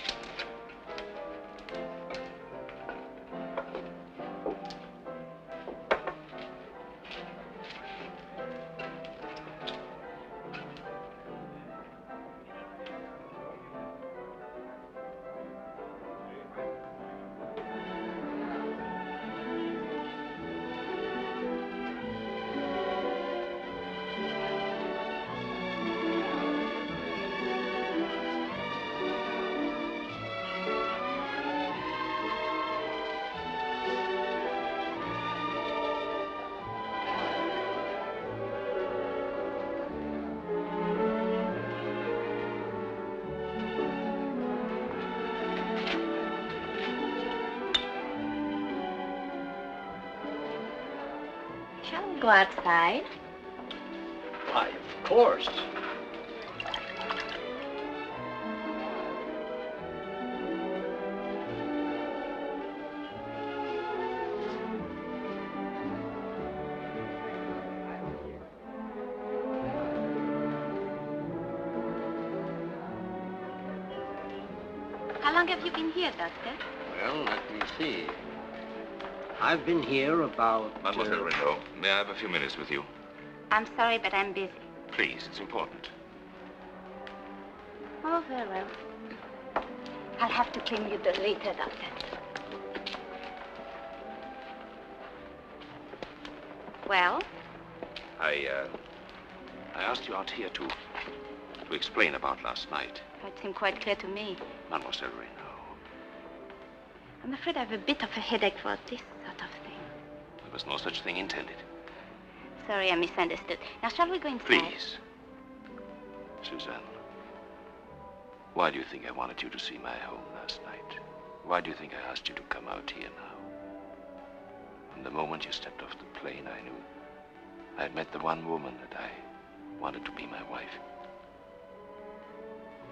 Shall we go outside? Why, of course. How long have you been here, Doctor? Well, let me see. I've been here about... Mademoiselle Renaud, may I have a few minutes with you? I'm sorry, but I'm busy. Please, it's important. Oh, very well. I'll have to claim you later, Doctor. Well? I asked you out here to explain about last night. It seemed quite clear to me. Mademoiselle Renaud. I'm afraid I have a bit of a headache for this sort of thing. There was no such thing intended. Sorry, I misunderstood. Now, shall we go inside? Please. Suzanne, why do you think I wanted you to see my home last night? Why do you think I asked you to come out here now? From the moment you stepped off the plane, I knew I had met the one woman that I wanted to be my wife.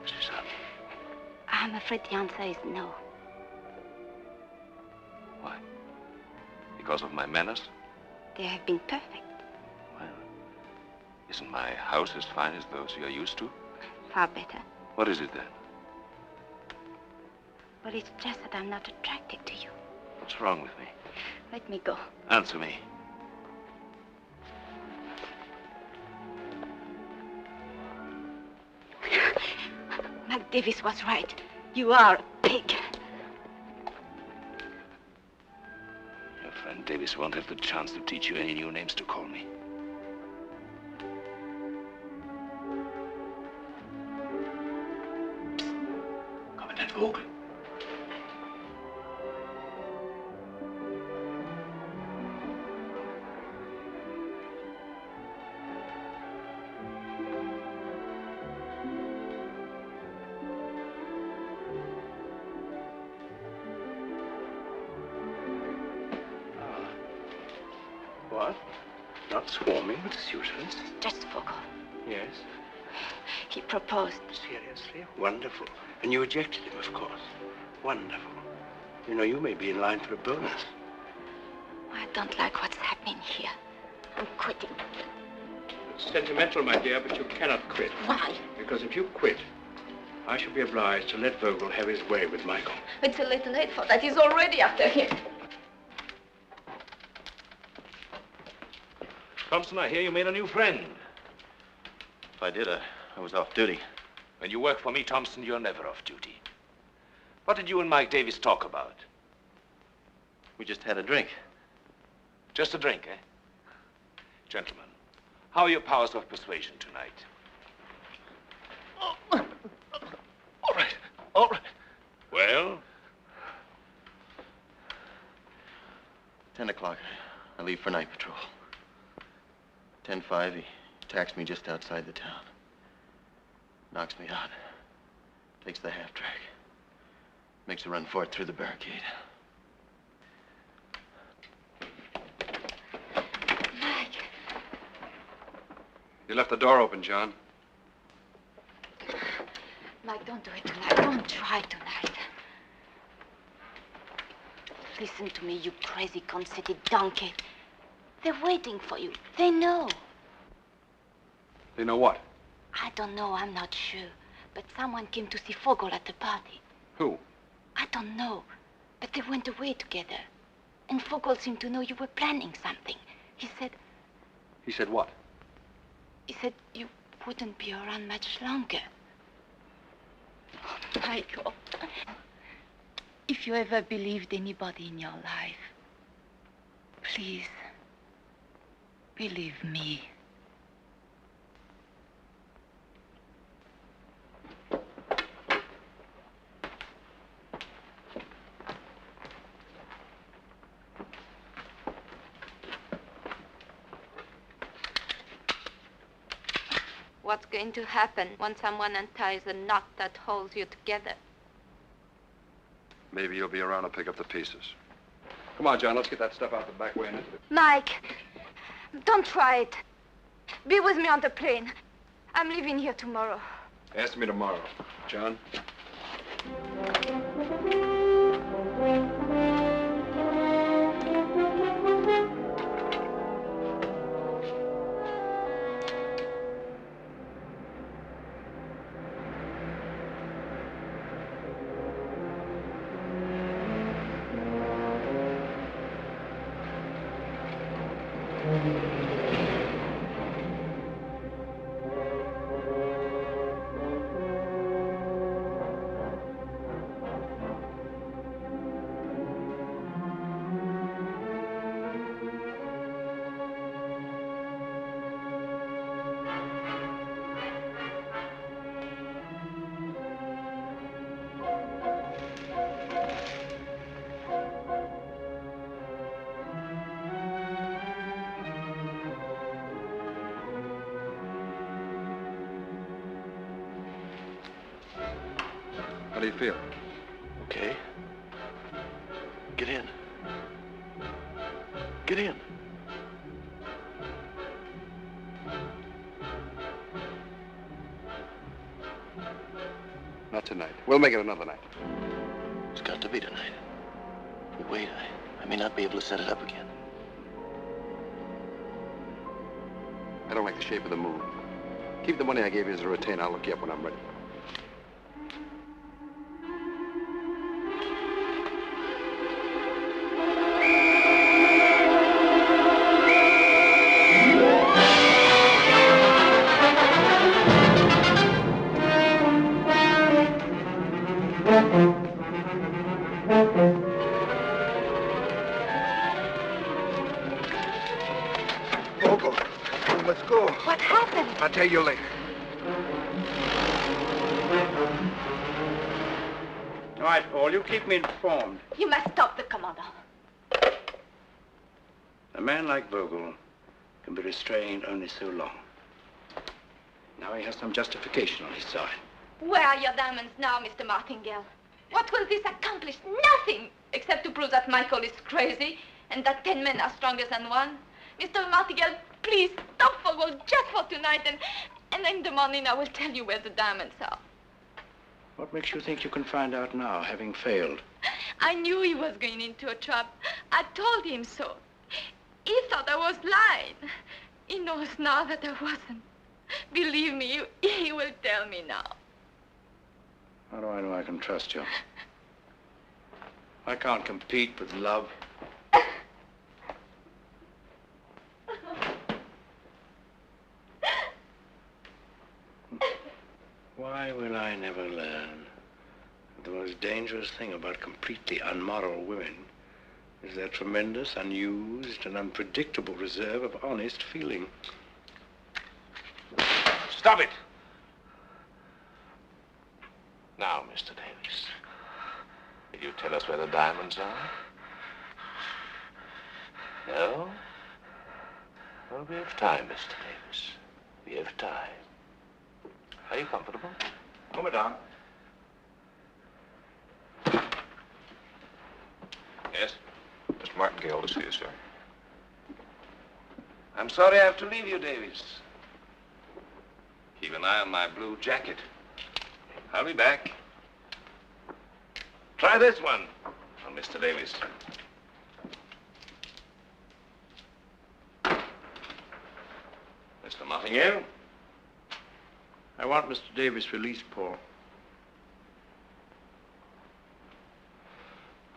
Suzanne. I'm afraid the answer is no. Why? Because of my manners? They have been perfect. Well, isn't my house as fine as those you're used to? Far better. What is it then? Well, it's just that I'm not attracted to you. What's wrong with me? Let me go. Answer me. Mac Davis was right. You are a pig. Your friend Davis won't have the chance to teach you any new names to call me. Commandant Vogel. What? Not swarming with suitors? Just Vogel. Yes. He proposed. Seriously? Wonderful. And you rejected him, of course. Wonderful. You know, you may be in line for a bonus. I don't like what's happening here. I'm quitting. It's sentimental, my dear, but you cannot quit. Why? Because if you quit, I shall be obliged to let Vogel have his way with Michael. It's a little late for that. He's already after him. Thompson, I hear you made a new friend. If I did, I was off duty. When you work for me, Thompson, you're never off duty. What did you and Mike Davis talk about? We just had a drink. Just a drink, eh? Gentlemen, how are your powers of persuasion tonight? All right. All right. Well? 10 o'clock. I leave for night patrol. 10:05, he attacks me just outside the town. Knocks me out. Takes the half-track. Makes a run for it through the barricade. Mike. You left the door open, John. Mike, don't do it tonight. Don't try tonight. Listen to me, you crazy, conceited donkey. They're waiting for you. They know. They know what? I don't know. I'm not sure. But someone came to see Vogel at the party. Who? I don't know. But they went away together. And Vogel seemed to know you were planning something. He said... He said what? He said you wouldn't be around much longer. Oh, Michael. If you ever believed anybody in your life, please, believe me. What's going to happen when someone unties the knot that holds you together? Maybe you'll be around to pick up the pieces. Come on, John, let's get that stuff out the back way and into the... Mike, don't try it. Be with me on the plane. I'm leaving here tomorrow. Ask me tomorrow. John? How do you feel? Okay. Get in. Get in. Not tonight. We'll make it another night. It's got to be tonight. If we wait, I may not be able to set it up again. I don't like the shape of the moon. Keep the money I gave you as a retainer. I'll look you up when I'm ready. go. What happened? I'll tell you later. All right, Paul, you keep me informed. You must stop the commander. A man like Vogel can be restrained only so long. Now he has some justification on his side. Where are your diamonds now, Mr. Martingale? What will this accomplish? Nothing, except to prove that Michael is crazy and that 10 men are stronger than one. Mr. Martingale, please stop Vogel just for tonight, and in the morning I will tell you where the diamonds are. What makes you think you can find out now, having failed? I knew he was going into a trap. I told him so. He thought I was lying. He knows now that I wasn't. Believe me, he will tell me now. How do I know I can trust you? I can't compete with love. Why will I never learn? The most dangerous thing about completely unmoral women is their tremendous, unused, and unpredictable reserve of honest feeling. Stop it! Now, Mr. Davis, will you tell us where the diamonds are? No? Well, we have time, Mr. Davis. We have time. Are you comfortable? Oh, madame. Yes? Mr. Martingale to see you, sir. I'm sorry I have to leave you, Davis. Keep an eye on my blue jacket. I'll be back. Try this one on Mr. Davis. Mr. Martingale? I want Mr. Davis released, Paul.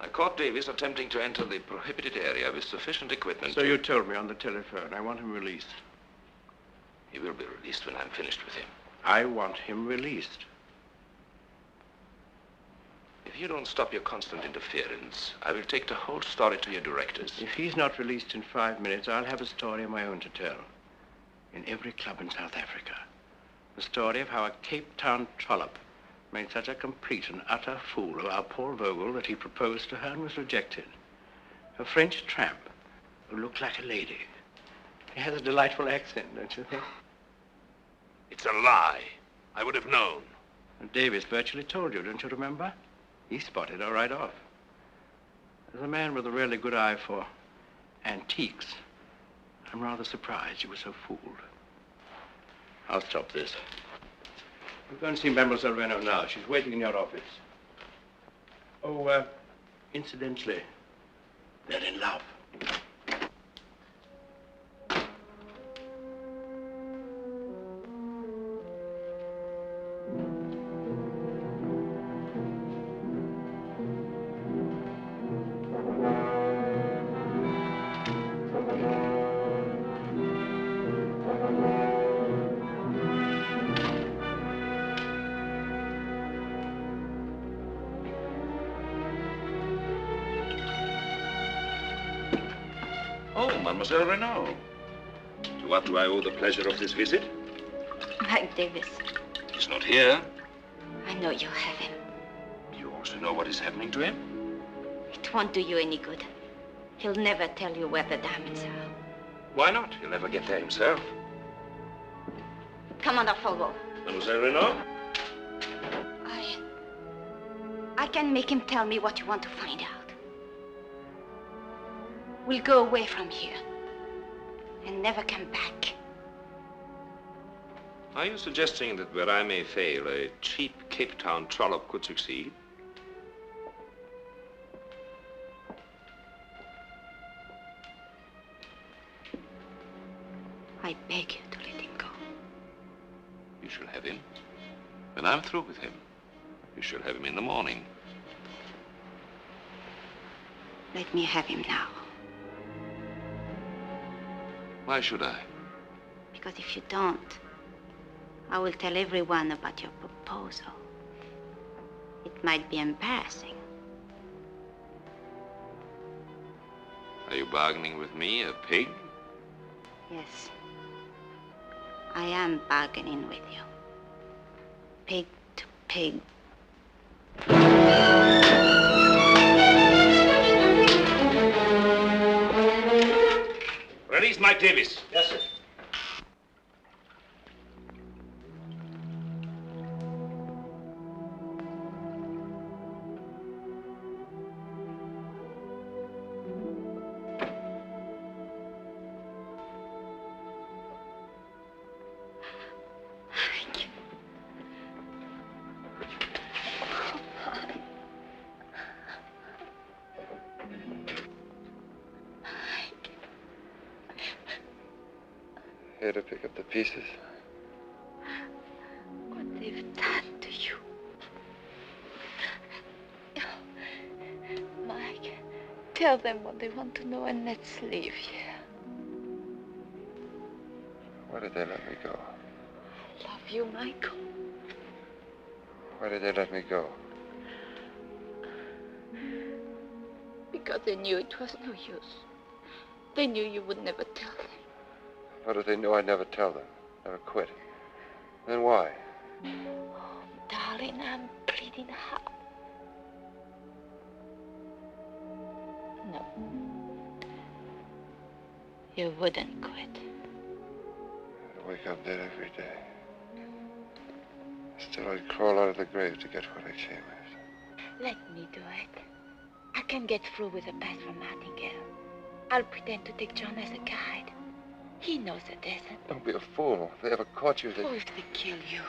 I caught Davis attempting to enter the prohibited area with sufficient equipment. So you told me on the telephone. I want him released. He will be released when I'm finished with him. I want him released. If you don't stop your constant interference, I will take the whole story to your directors. If he's not released in 5 minutes, I'll have a story of my own to tell. In every club in South Africa. The story of how a Cape Town trollop made such a complete and utter fool of our poor Vogel that he proposed to her and was rejected. A French tramp who looked like a lady. He has a delightful accent, don't you think? It's a lie. I would have known. And Davis virtually told you, don't you remember? He spotted her right off. As a man with a really good eye for antiques, I'm rather surprised you were so fooled. I'll stop this. We're going to see Mademoiselle Renaud now. She's waiting in your office. Oh, incidentally, they're in love. Mademoiselle Renaud. To what do I owe the pleasure of this visit? Mike Davis. He's not here. I know you have him. You also know what is happening to him? It won't do you any good. He'll never tell you where the diamonds are. Why not? He'll never get there himself. Commander Vogel. Mademoiselle Renaud? I can make him tell me what you want to find out. We'll go away from here and never come back. Are you suggesting that where I may fail, a cheap Cape Town trollop could succeed? I beg you to let him go. You shall have him. When I'm through with him, you shall have him in the morning. Let me have him now. Why should I? Because if you don't, I will tell everyone about your proposal. It might be embarrassing. Are you bargaining with me, a pig? Yes. I am bargaining with you. Pig to pig. Release Mike Davis. Yes, sir. Here to pick up the pieces. What they've done to you. Mike, tell them what they want to know and let's leave here. Why did they let me go? I love you, Michael. Why did they let me go? Because they knew it was no use. They knew you would never tell them. How did they know I'd never tell them? Never quit? Then why? Oh, darling, I'm bleeding hard. No. You wouldn't quit. I'd wake up dead every day. Still, I'd crawl out of the grave to get what I came after. Let me do it. I can get through with a pass from Martingale. I'll pretend to take John as a guide. He knows the desert. Don't be a fool. If they ever caught you, Oh, if they kill you.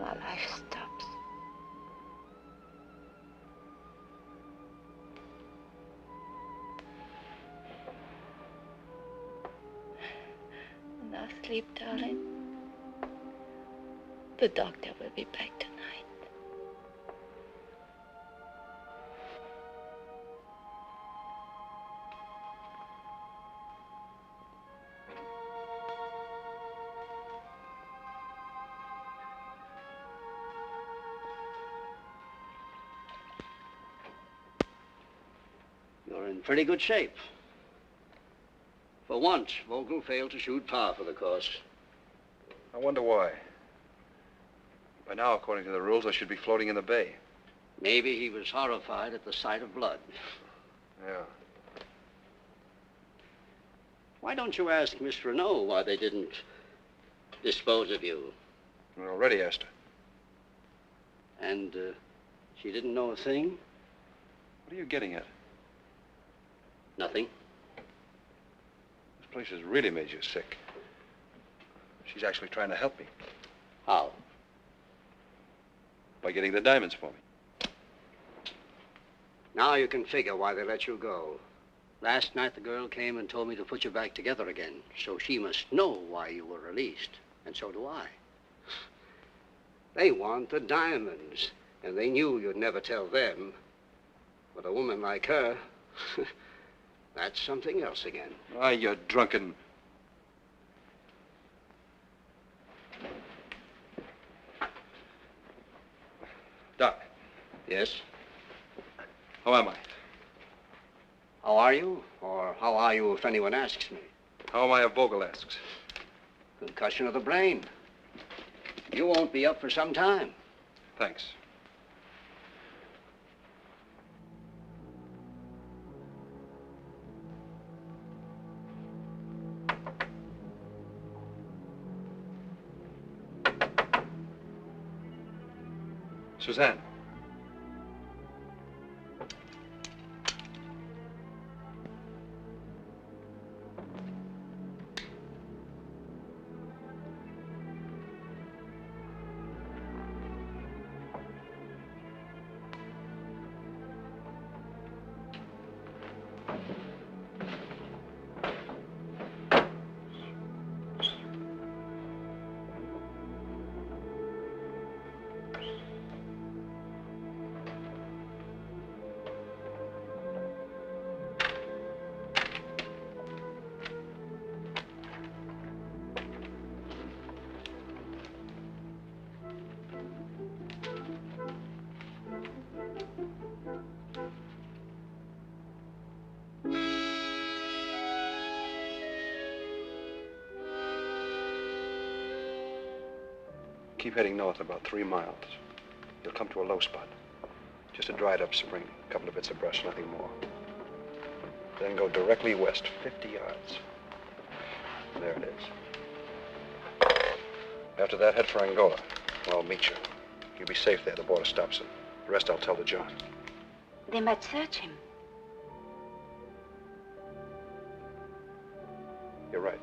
My life stops. Now sleep, darling. The doctor will be back tonight. You're in pretty good shape. For once, Vogel failed to shoot par for the course. I wonder why. By now, according to the rules, I should be floating in the bay. Maybe he was horrified at the sight of blood. Yeah. Why don't you ask Miss Renaud why they didn't dispose of you? I already asked her. And she didn't know a thing? What are you getting at? Nothing. This place has really made you sick. She's actually trying to help me. How? By getting the diamonds for me. Now you can figure why they let you go. Last night the girl came and told me to put you back together again, so she must know why you were released, and so do I. They want the diamonds, and they knew you'd never tell them. But a woman like her, that's something else again. Ah, you're drunken. Doc. Yes? How am I? How are you? Or how are you if anyone asks me? How am I if Vogel asks? Concussion of the brain. You won't be up for some time. Thanks. Suzanne. Keep heading north about 3 miles. You'll come to a low spot. Just a dried-up spring, a couple of bits of brush, nothing more. Then go directly west, 50 yards. There it is. After that, head for Angola. I'll meet you. You'll be safe there. The border stops it. The rest I'll tell to John. They might search him. You're right.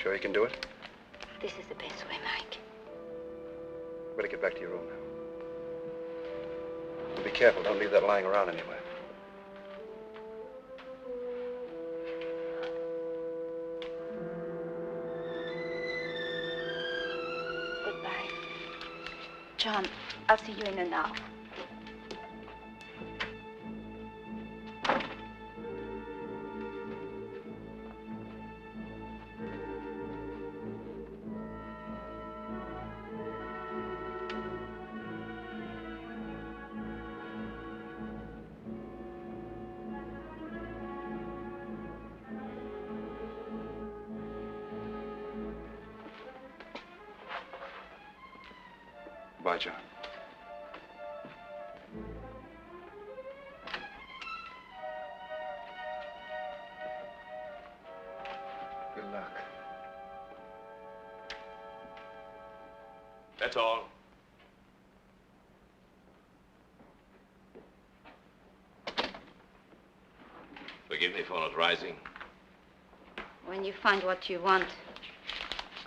Sure you can do it? This is the best way, Mike. Better get back to your room now. Be careful. Don't leave that lying around anywhere. Goodbye. John, I'll see you in an hour. Bye, John. Good luck. That's all. Forgive me for not rising. When you find what you want,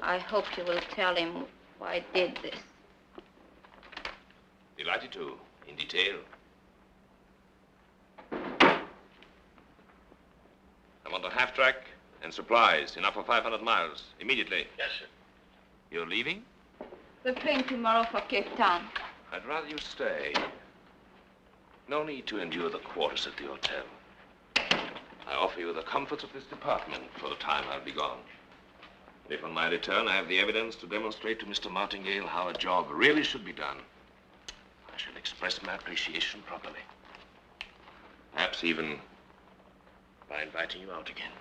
I hope you will tell him why I did this. Delighted to, in detail. I want a half-track and supplies, enough for 500 miles, immediately. Yes, sir. You're leaving? The plane tomorrow for Cape Town. I'd rather you stay. No need to endure the quarters at the hotel. I offer you the comforts of this department for the time I'll be gone. If on my return I have the evidence to demonstrate to Mr. Martingale how a job really should be done, I shall express my appreciation properly. Perhaps even by inviting you out again.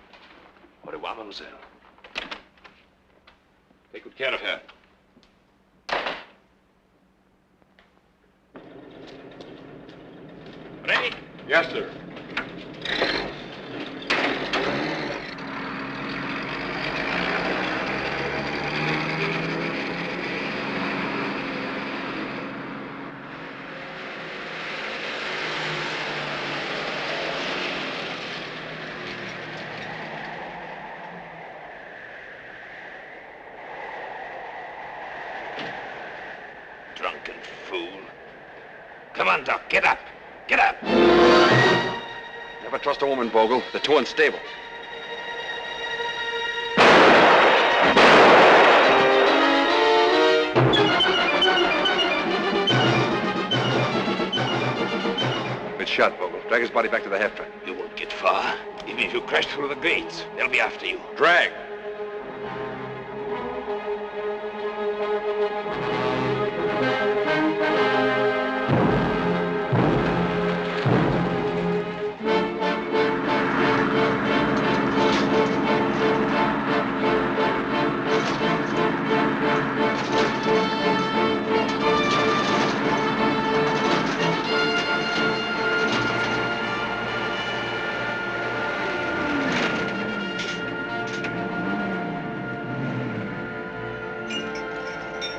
Au revoir, mademoiselle. Take good care of her. Ready? Yes, sir. Drunken fool. Come on, Doc, get up. Get up. Never trust a woman, Vogel. They're too unstable. Good shot, Vogel. Drag his body back to the half-track. You won't get far. Even if you crash through the gates, they'll be after you. Drag.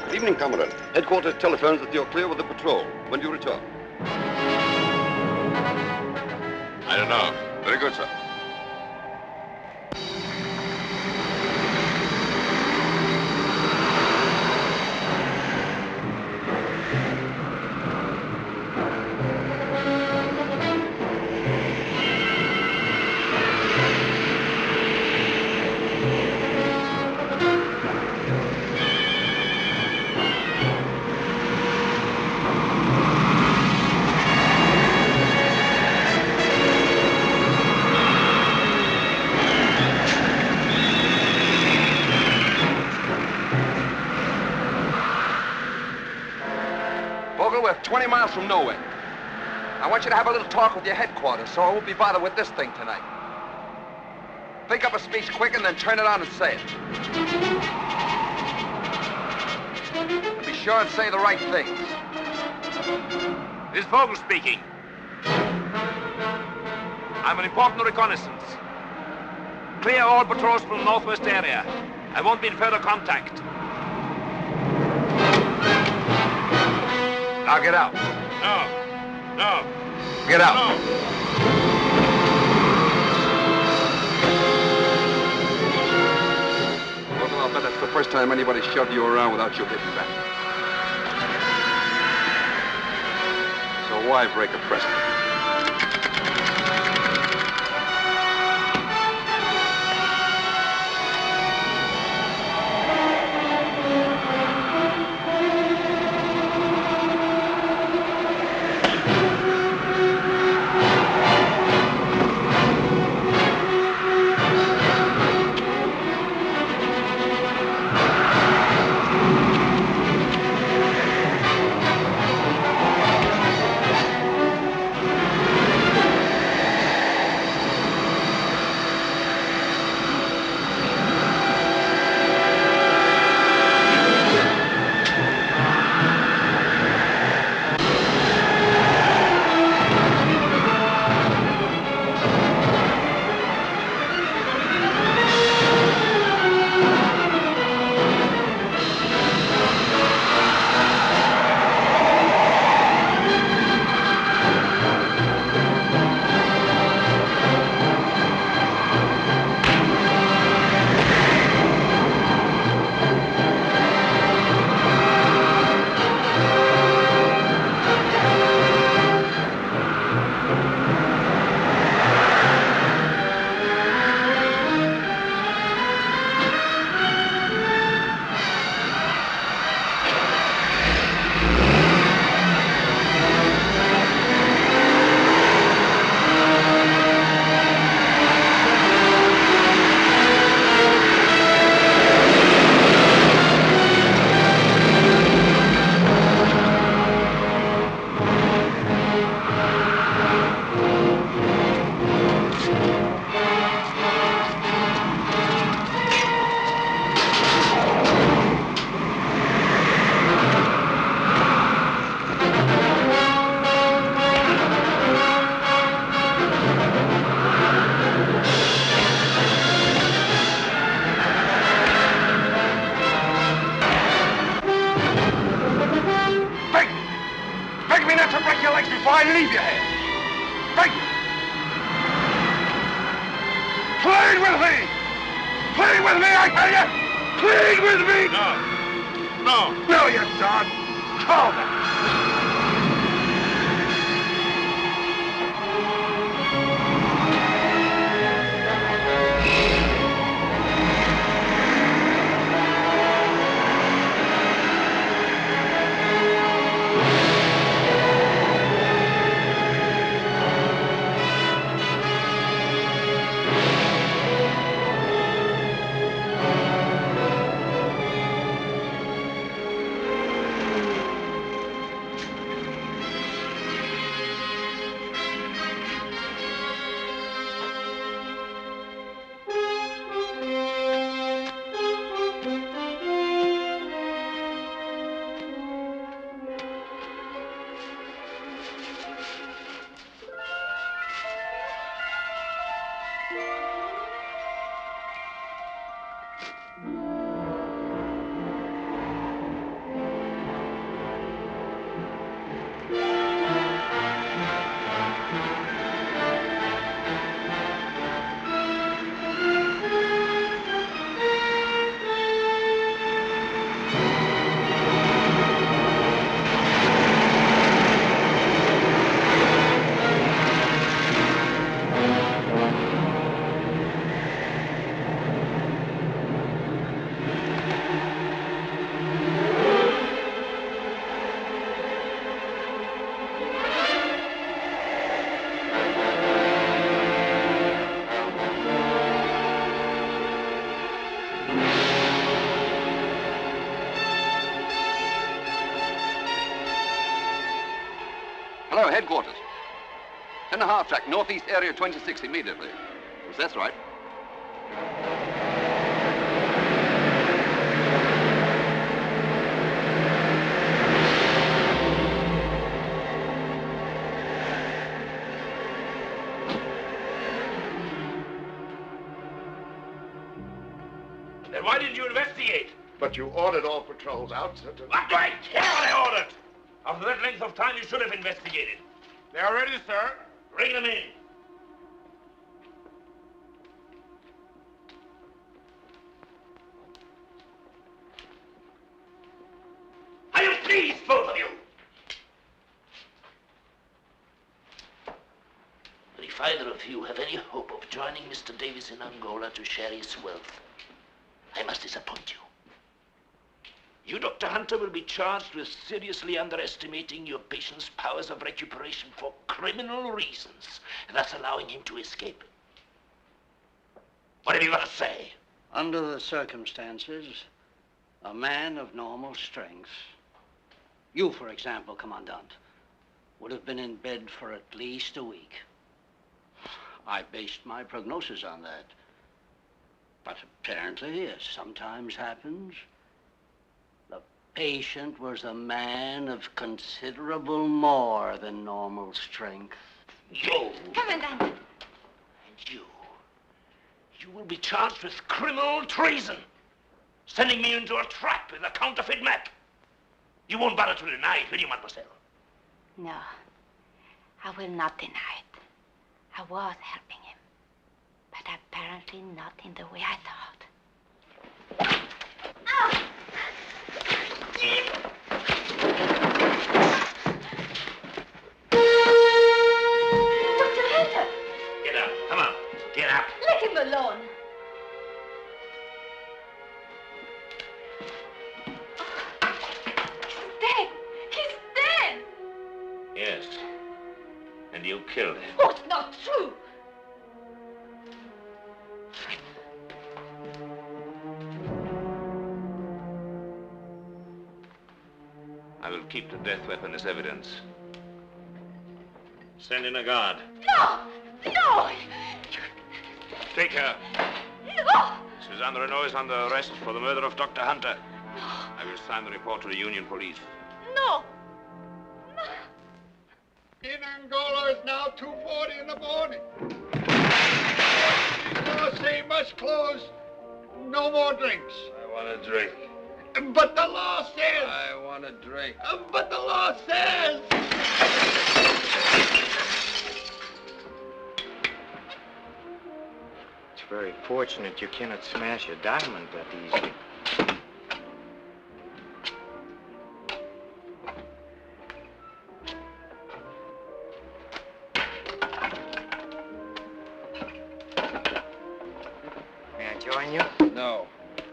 Good evening, Commandant. Headquarters telephones that you're clear with the patrol. When do you return? I don't know. Very good, sir. We're 20 miles from nowhere. I want you to have a little talk with your headquarters, so I won't be bothered with this thing tonight. Think up a speech quick and then turn it on and say it. sure and say the right things. This is Vogel speaking. I'm an important reconnaissance. Clear all patrols from the northwest area. I won't be in further contact. Now get out. No. Get out. No. Well, I'll bet that's the first time anybody shoved you around without you hitting back. So why break a precedent? Hello, headquarters. 10.5 track, northeast area 26 immediately. Yes, that's right. Then why didn't you investigate? But you ordered all patrols out, sir. What do I care what I ordered? After that length of time, you should have investigated. They are ready, sir. Bring them in. Are you pleased, both of you? But if either of you have any hope of joining Mr. Davis in Angola to share his wealth, I must disappoint you. You, Dr. Hunter, will be charged with seriously underestimating your patient's powers of recuperation for criminal reasons, thus allowing him to escape. What have you got to say? Under the circumstances, a man of normal strength, you, for example, Commandant, would have been in bed for at least a week. I based my prognosis on that. But apparently, as sometimes happens, the patient was a man of considerable more than normal strength. You! Commandant! And you will be charged with criminal treason, sending me into a trap with a counterfeit map. You won't bother to deny it, will you, mademoiselle? No, I will not deny it. I was helping him, but apparently not in the way I thought. Oh! Dr. Hunter! Get up, come on, get up. Let him alone. He's dead. He's dead. Yes, and you killed him. Oh, it's not true. I will keep the death weapon as evidence. Send in a guard. No! No! Take her. No! Suzanne Renaud is under arrest for the murder of Dr. Hunter. I will sign the report to the Union Police. No! In Angola, it's now 2:40 in the morning. These laws say must close. No more drinks. I want a drink. But the law says. I want a drink. But the law says. It's very fortunate you cannot smash a diamond that easily. May I join you? No.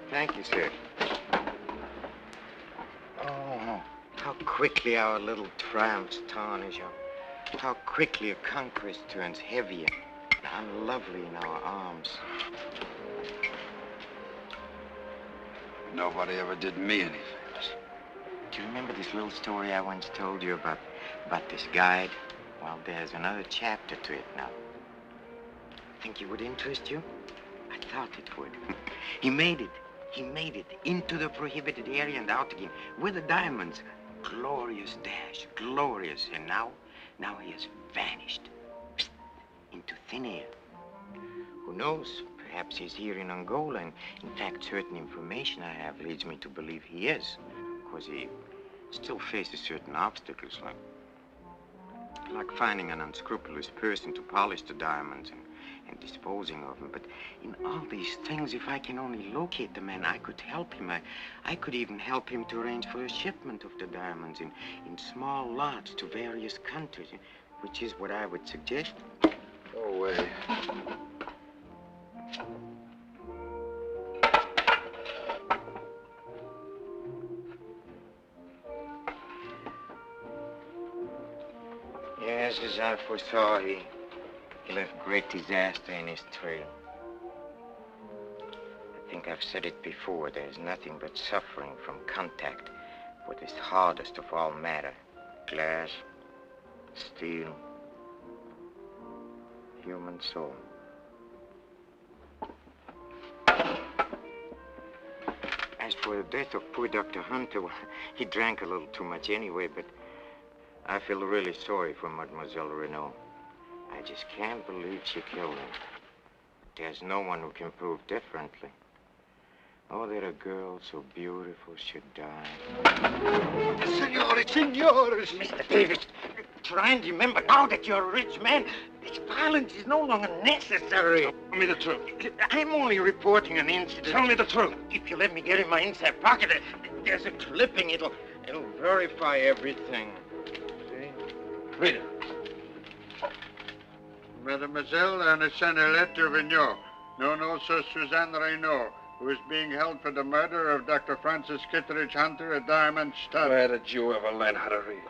Thank you, sir. Oh, how quickly our little triumphs tarnish, how quickly a conquest turns heavier and unlovely in our arms. Nobody ever did me any favors. Do you remember this little story I once told you about this guide? Well, there's another chapter to it now. Think it would interest you? I thought it would. He made it. He made it into the prohibited area and out again with the diamonds. Glorious dash, glorious. And now he has vanished into thin air. Who knows? Perhaps he's here in Angola. And in fact, certain information I have leads me to believe he is. Because he still faces certain obstacles, like finding an unscrupulous person to polish the diamonds and disposing of them. But in all these things, if I can only locate the man, I could help him. I could even help him to arrange for a shipment of the diamonds in small lots to various countries, which is what I would suggest. Go away. Yes, as I foresaw, he left great disaster in his trail. I think I've said it before, there's nothing but suffering from contact with this hardest of all matter. Glass, steel, human soul. As for the death of poor Dr. Hunter, well, he drank a little too much anyway, but I feel really sorry for Mademoiselle Renaud. I just can't believe she killed him. There's no one who can prove differently. Oh, that a girl so beautiful should die. Senores, senores! Mr. Davis, try and remember now that you're a rich man, this violence is no longer necessary. Tell me the truth. I'm only reporting an incident. Tell me the truth. If you let me get in my inside pocket, there's a clipping. It'll verify everything. See? Read it. Mademoiselle Ernestine Vigneault, known also Suzanne Renaud, who is being held for the murder of Dr. Francis Kittredge Hunter, a diamond stud. Where did you ever learn how to read?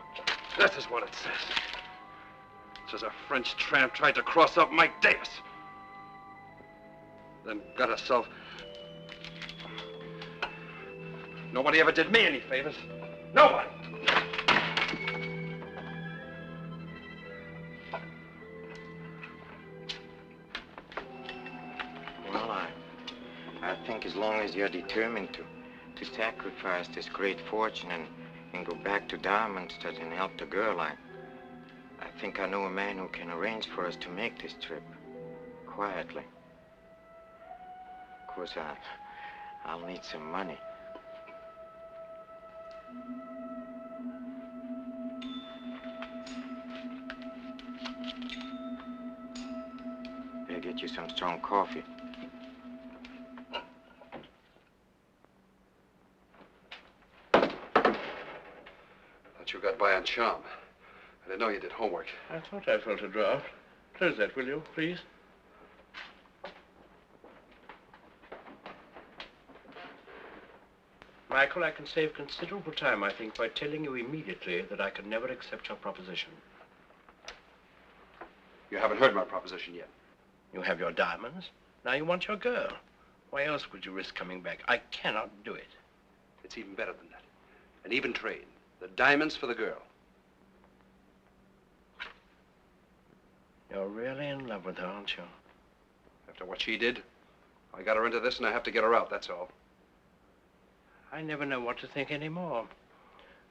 This is what it says. It says a French tramp tried to cross up Mike Davis. Then got herself... Nobody ever did me any favors. Nobody! Well, I think as long as you're determined to sacrifice this great fortune and go back to Diamondstead and help the girl, I think I know a man who can arrange for us to make this trip quietly. Of course, I'll need some money. Better get you some strong coffee. You got by on charm. I didn't know you did homework. I thought I felt a draft. Close that, will you, please? Michael, I can save considerable time, I think, by telling you immediately that I can never accept your proposition. You haven't heard my proposition yet. You have your diamonds. Now you want your girl. Why else would you risk coming back? I cannot do it. It's even better than that. An even trade. The diamonds for the girl. You're really in love with her, aren't you? After what she did, I got her into this and I have to get her out, that's all. I never know what to think anymore.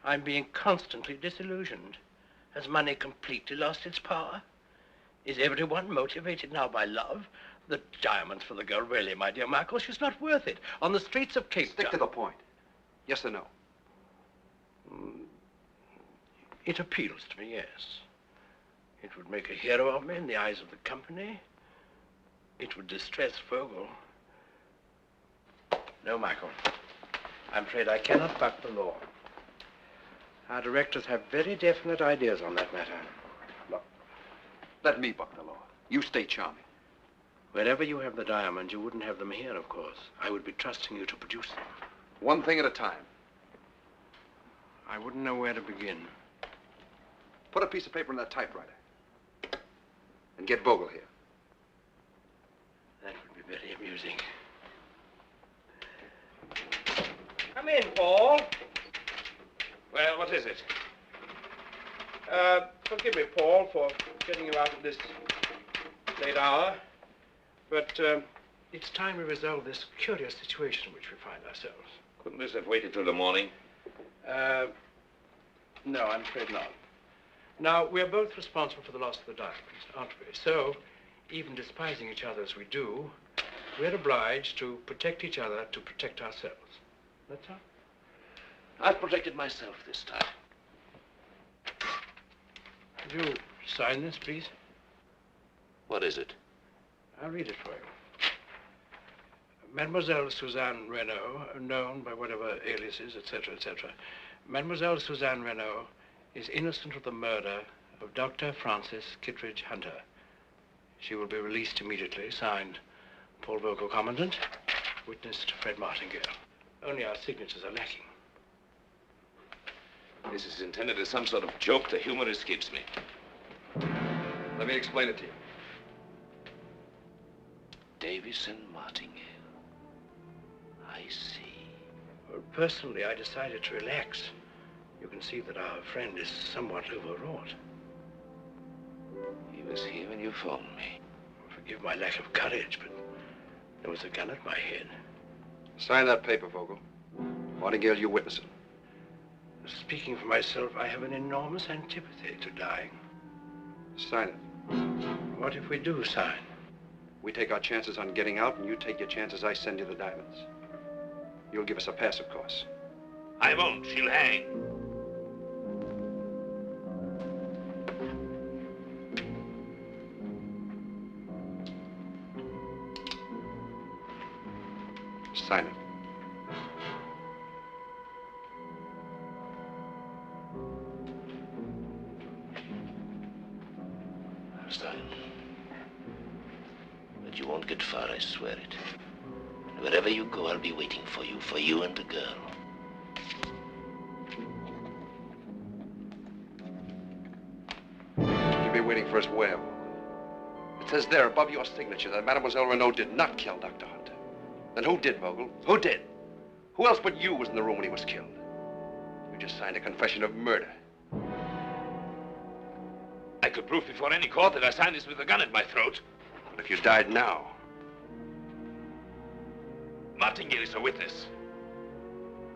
I'm being constantly disillusioned. Has money completely lost its power? Is everyone motivated now by love? The diamonds for the girl, really, my dear Michael, she's not worth it. On the streets of Cape Town... Stick to the point. Yes or no? It appeals to me, yes. It would make a hero of me in the eyes of the company. It would distress Vogel. No, Michael. I'm afraid I cannot buck the law. Our directors have very definite ideas on that matter. Look, let me buck the law. You stay charming. Wherever you have the diamonds, you wouldn't have them here, of course. I would be trusting you to produce them. One thing at a time. I wouldn't know where to begin. Put a piece of paper in that typewriter. And get Vogel here. That would be very amusing. Come in, Paul. Well, what is it? Forgive me, Paul, for getting you out at this late hour. But it's time we resolve this curious situation in which we find ourselves. Couldn't this have waited till the morning? No, I'm afraid not. Now, we're both responsible for the loss of the diamonds, aren't we? So, even despising each other as we do, we're obliged to protect each other to protect ourselves. That's all. I've protected myself this time. Could you sign this, please? What is it? I'll read it for you. Mademoiselle Suzanne Renaud, known by whatever aliases, etc., etc. Mademoiselle Suzanne Renaud is innocent of the murder of Dr. Francis Kittredge Hunter. She will be released immediately. Signed, Paul Vogel, Commandant. Witnessed, Fred Martingale. Only our signatures are lacking. This is intended as some sort of joke. The humor escapes me. Let me explain it to you. Davis and Martingale. I see. Well, personally, I decided to relax. You can see that our friend is somewhat overwrought. He was here when you phoned me. Forgive my lack of courage, but there was a gun at my head. Sign that paper, Vogel. Martingale, you witness it. Speaking for myself, I have an enormous antipathy to dying. Sign it. What if we do sign? We take our chances on getting out, and you take your chances I send you the diamonds. You'll give us a pass, of course. I won't. She'll hang. Sign it. Stein. But you won't get far, I swear it. Wherever you go, I'll be waiting for you and the girl. You'll be waiting for us where? It says there above your signature that Mademoiselle Renaud did not kill Dr. Hunter. Then who did, Vogel? Who did? Who else but you was in the room when he was killed? You just signed a confession of murder. I could prove before any court that I signed this with a gun at my throat. But if you died now... Martingale is a witness.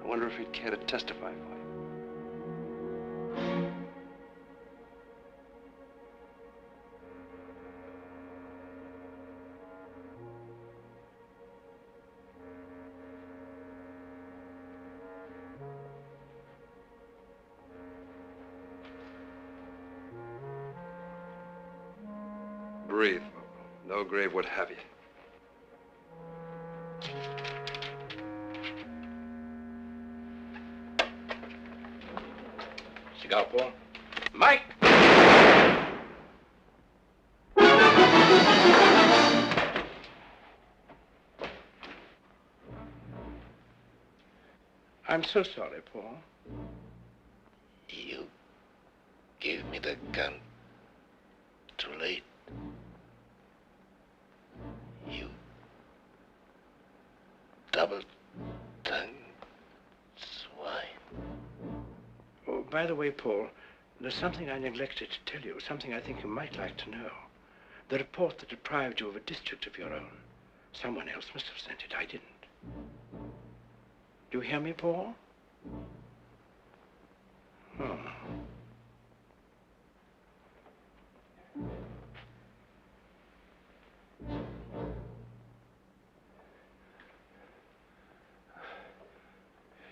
I wonder if he'd care to testify for you. Breathe. No grave would have you. Cigar, Paul? Mike! I'm so sorry, Paul. You gave me the gun too late. You double-tongued swine. Oh, by the way, Paul, there's something I neglected to tell you, something I think you might like to know. The report that deprived you of a district of your own. Someone else must have sent it. I didn't. Do you hear me, Paul? Oh.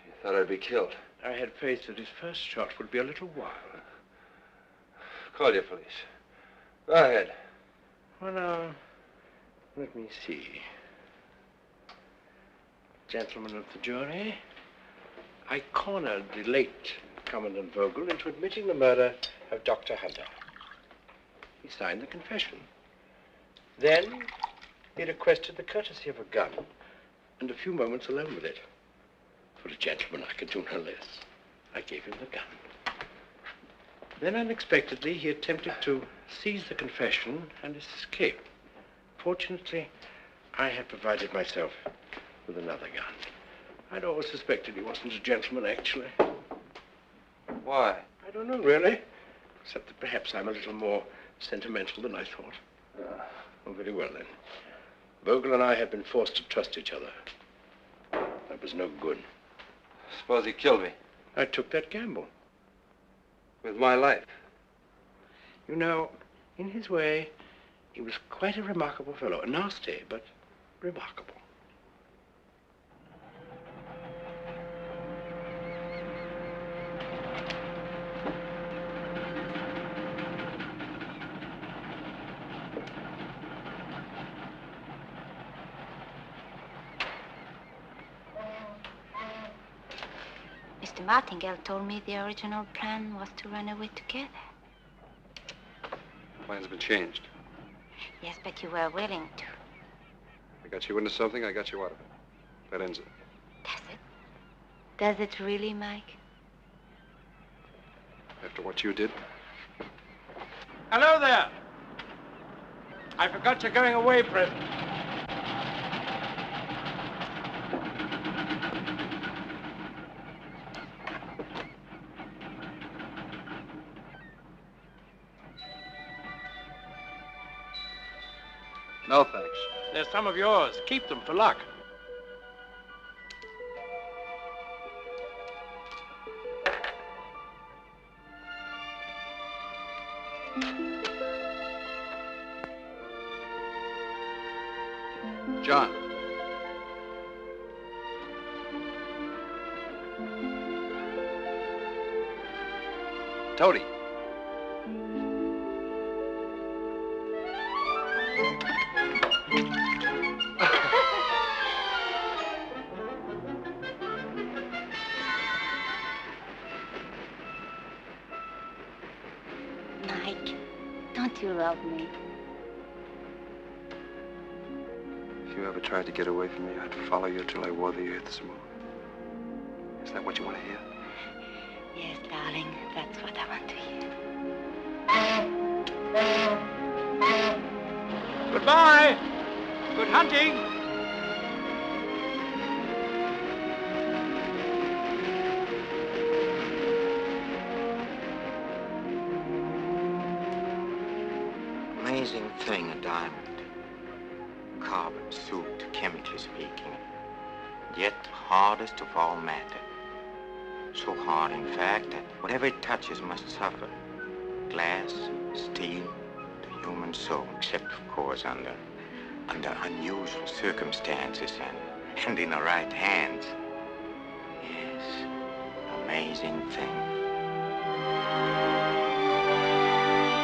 You thought I'd be killed. I had faith that his first shot would be a little while. Call your police. Go ahead. Well, now, let me see. Gentlemen of the jury, I cornered the late Commandant Vogel into admitting the murder of Dr. Hunter. He signed the confession. Then he requested the courtesy of a gun and a few moments alone with it. For a gentleman, I could do no less. I gave him the gun. Then, unexpectedly, he attempted to seize the confession and escape. Fortunately, I had provided myself with another gun. I'd always suspected he wasn't a gentleman, actually. Why? I don't know, really. Except that perhaps I'm a little more sentimental than I thought. Oh, very well, then. Vogel and I had been forced to trust each other. That was no good. Suppose he killed me. I took that gamble. With my life. You know, in his way, he was quite a remarkable fellow. Nasty, but remarkable. Mr. Martingale told me the original plan was to run away together. Plan's been changed. Yes, but you were willing to. I got you into something, I got you out of it. That ends it. Does it really, Mike? After what you did? Hello there. I forgot you're going away present. No, thanks. They're some of yours. Keep them for luck. John. Toady. Mike, don't you love me? If you ever tried to get away from me, I'd follow you till I wore the earth's smooth. Is that what you want to hear? Yes, darling, that's what I want to hear. Goodbye. Good hunting. Amazing thing, a diamond. Carbon soup, chemically speaking. Yet hardest of all matter. So hard, in fact, that whatever it touches must suffer. Glass, steel, the human soul, except, of course, under unusual circumstances and in the right hands. Yes, amazing thing.